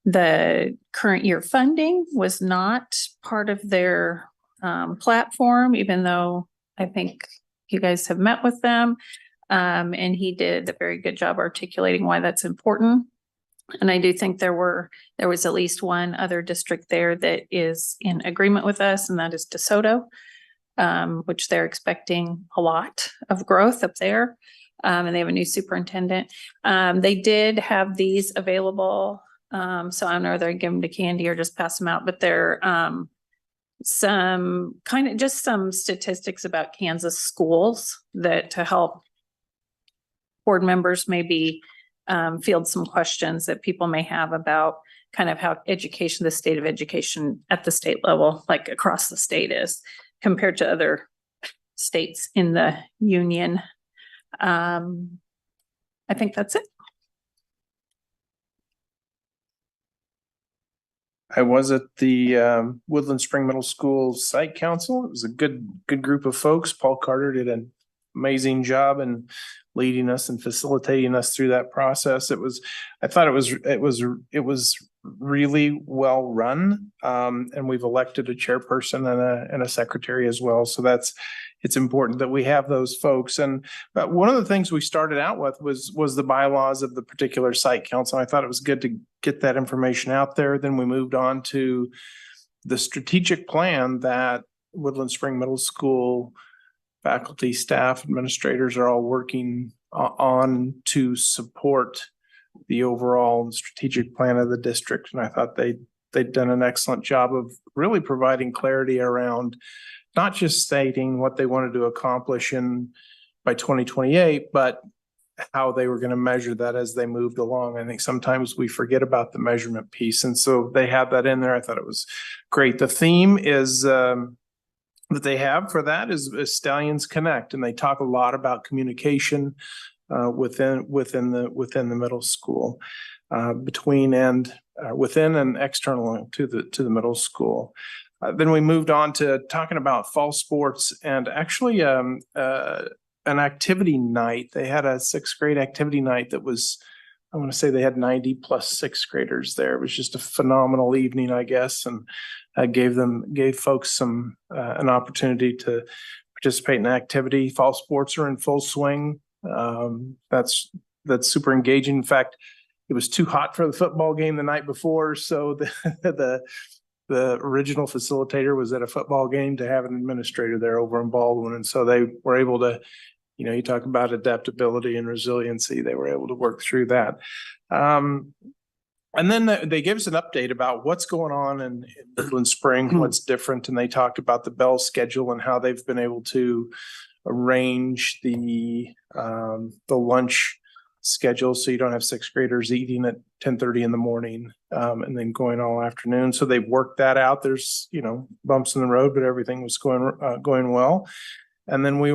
S9: the current year funding was not part of their platform, even though I think you guys have met with them. And he did a very good job articulating why that's important. And I do think there was at least one other district there that is in agreement with us, and that is DeSoto. which they're expecting a lot of growth up there. And they have a new superintendent. They did have these available. So I don't know whether they give them to Candy or just pass them out, but they're some statistics about Kansas schools that to help board members maybe field some questions that people may have about kind of how education, the state of education at the state level, like across the state is compared to other states in the union. I think that's it.
S1: I was at the Woodland Spring Middle School Site Council. It was a good group of folks. Paul Carter did an amazing job in leading us and facilitating us through that process. I thought it was really well run. And we've elected a chairperson and a secretary as well. So it's important that we have those folks. And one of the things we started out with was the bylaws of the particular site council. I thought it was good to get that information out there. Then we moved on to the strategic plan that Woodland Spring Middle School faculty, staff, administrators are all working on to support the overall strategic plan of the district. And I thought they'd done an excellent job of really providing clarity around not just stating what they wanted to accomplish by 2028, but how they were going to measure that as they moved along. I think sometimes we forget about the measurement piece. And so they have that in there. I thought it was great. The theme is that they have for that is Stallions Connect. And they talk a lot about communication within the middle school, within and external to the middle school. Then we moved on to talking about fall sports and actually an activity night. They had a 6th grade activity night that was, I want to say they had 90 plus 6th graders there. It was just a phenomenal evening, I guess, and gave folks an opportunity to participate in activity. Fall sports are in full swing. That's super engaging. In fact, it was too hot for the football game the night before, so the original facilitator was at a football game to have an administrator there over in Baldwin. And so they were able to, you talk about adaptability and resiliency. They were able to work through that. And then they gave us an update about what's going on in Woodland Spring, what's different. And they talked about the Bell schedule and how they've been able to arrange the lunch schedule so you don't have 6th graders eating at 10:30 in the morning and then going all afternoon. So they've worked that out. There's bumps in the road, but everything was going well. And then we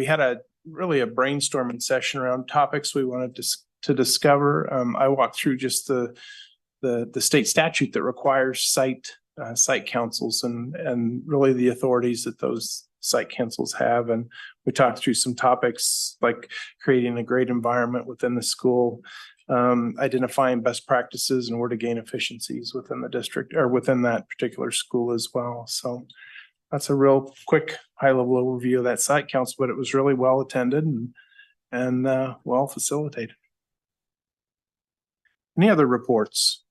S1: had a brainstorming session around topics we wanted to discover. I walked through just the state statute that requires site councils and really the authorities that those site councils have. And we talked through some topics like creating a great environment within the school, identifying best practices and where to gain efficiencies within the district or within that particular school as well. So that's a real quick high-level overview of that site council, but it was really well attended and well facilitated. Any other reports?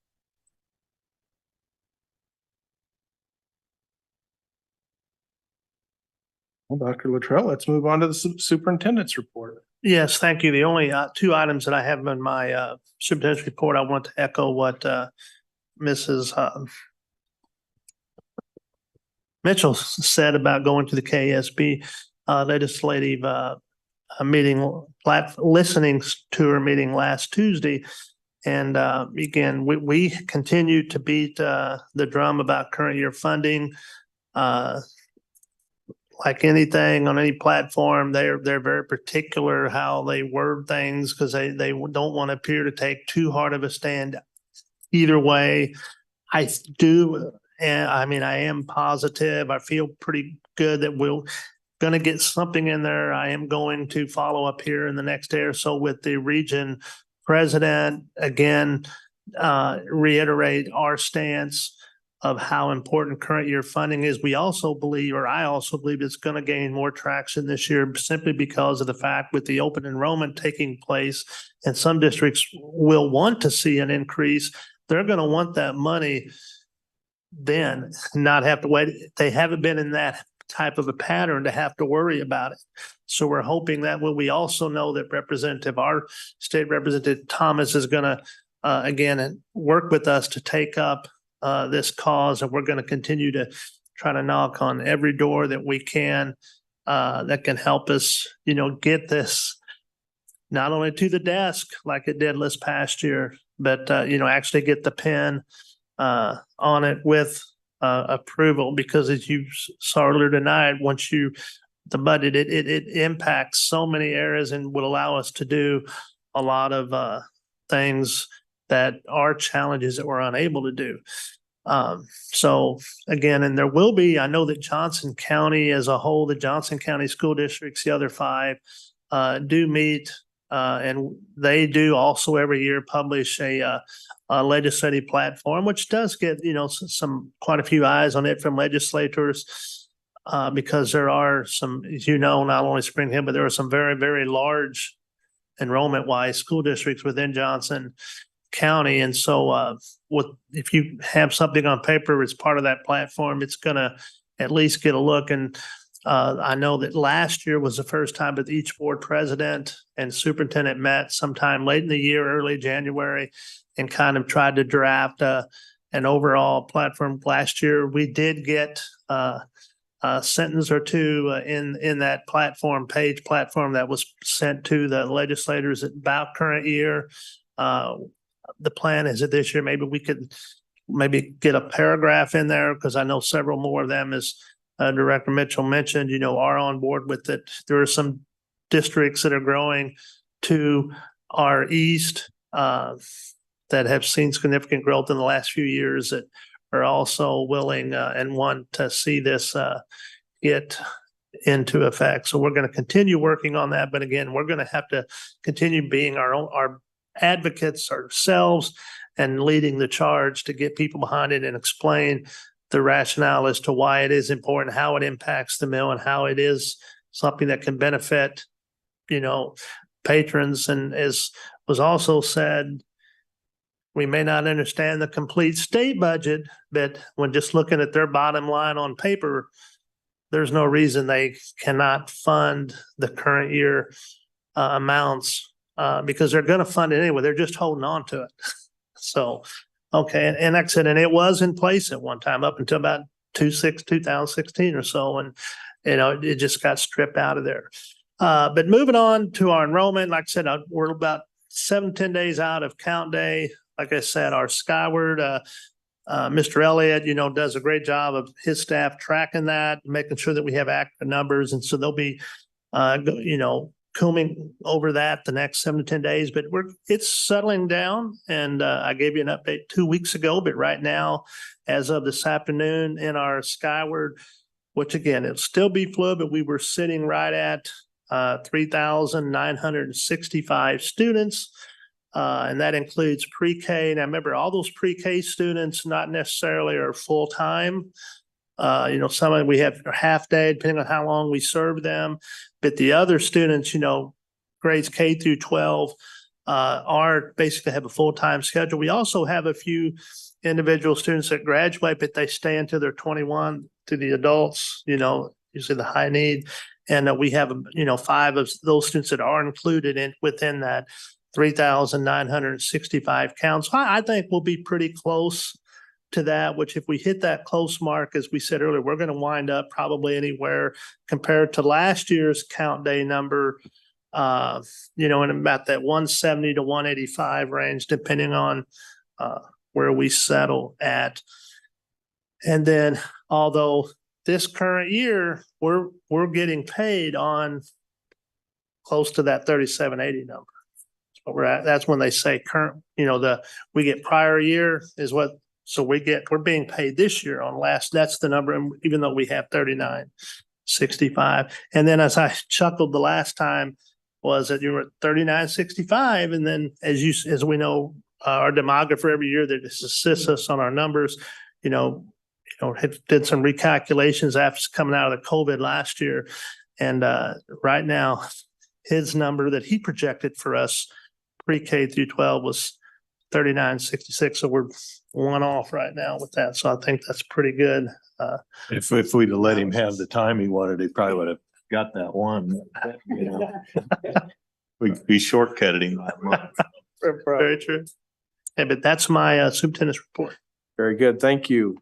S1: Well, Dr. Luttrell, let's move on to the superintendent's report.
S4: Yes, thank you. The only 2 items that I have in my superintendent's report, I want to echo what Mrs. Mitchell said about going to the KSB legislative meeting, listening to her meeting last Tuesday. And again, we continue to beat the drum about current year funding. Like anything on any platform, they're very particular how they word things because they don't want to appear to take too hard of a stand either way. I do, and I am positive. I feel pretty good that we're going to get something in there. I am going to follow up here in the next day or so with the region president, again, reiterate our stance of how important current year funding is. We also believe, or I also believe, it's going to gain more traction this year simply because of the fact with the open enrollment taking place and some districts will want to see an increase. They're going to want that money then, not have to wait. They haven't been in that type of a pattern to have to worry about it. So we're hoping that when we also know that our state representative Thomas is going to, again, work with us to take up this cause, and we're going to continue to try to knock on every door that we can that can help us, get this not only to the desk like it did this past year, but, actually get the pen on it with approval, because as you saw earlier tonight, the budget, it impacts so many areas and would allow us to do a lot of things that are challenges that we're unable to do. So again, and there will be, I know that Johnson County as a whole, the Johnson County school districts, the other 5 do meet, and they do also every year publish a legislative platform, which does get, quite a few eyes on it from legislators, because there are some, as not only Spring Hill, but there are some very, very large enrollment-wise school districts within Johnson County. And so if you have something on paper as part of that platform, it's going to at least get a look. And I know that last year was the first time that each board president and superintendent met sometime late in the year, early January, and kind of tried to draft an overall platform. Last year, we did get a sentence or two in that page platform that was sent to the legislators about current year. The plan is that this year maybe we could get a paragraph in there, because I know several more of them, as Director Mitchell mentioned, are on board with it. There are some districts that are growing to our east that have seen significant growth in the last few years that are also willing and want to see this get into effect. So we're going to continue working on that. But again, we're going to have to continue being our advocates ourselves and leading the charge to get people behind it and explain the rationale as to why it is important, how it impacts the mill, and how it is something that can benefit, patrons. And as was also said, we may not understand the complete state budget, but when just looking at their bottom line on paper, there's no reason they cannot fund the current year amounts, because they're going to fund it anyway. They're just holding on to it. So, okay. And like I said, and it was in place at one time up until about 2016 or so. And, it just got stripped out of there. But moving on to our enrollment, like I said, we're about 7-10 days out of count day. Like I said, our Skyward, Mr. Elliott, does a great job of his staff tracking that, making sure that we have accurate numbers. And so they'll be, combing over that the next 7 to 10 days, but it's settling down. And I gave you an update 2 weeks ago, but right now, as of this afternoon in our Skyward, which again, it'll still be fluid, but we were sitting right at 3,965 students. And that includes pre-K. Now remember, all those pre-K students not necessarily are full-time. Some of them we have half day, depending on how long we serve them. But the other students, grades K through 12, are basically have a full-time schedule. We also have a few individual students that graduate, but they stay until they're 21, to the adults, usually the high need. And we have, 5 of those students that are included within that 3,965 counts. I think we'll be pretty close to that, which if we hit that close mark, as we said earlier, we're going to wind up probably anywhere compared to last year's count day number, in about that 170 to 185 range, depending on where we settle at. And then, although this current year, we're getting paid on close to that 3780 number. But we're at, that's when they say current, we get prior year is what, so we're being paid this year on last, that's the number, even though we have 3965. And then as I chuckled the last time was that you were at 3965. And then as we know, our demographer every year that assists us on our numbers, did some recalculations after coming out of the COVID last year. And right now, his number that he projected for us pre-K through 12 was 39.66. So we're one off right now with that. So I think that's pretty good.
S7: If we'd have let him have the time he wanted, he probably would have got that one. You know? We shortcutted him.
S4: Very true. Hey, but that's my superintendent's report.
S1: Very good. Thank you.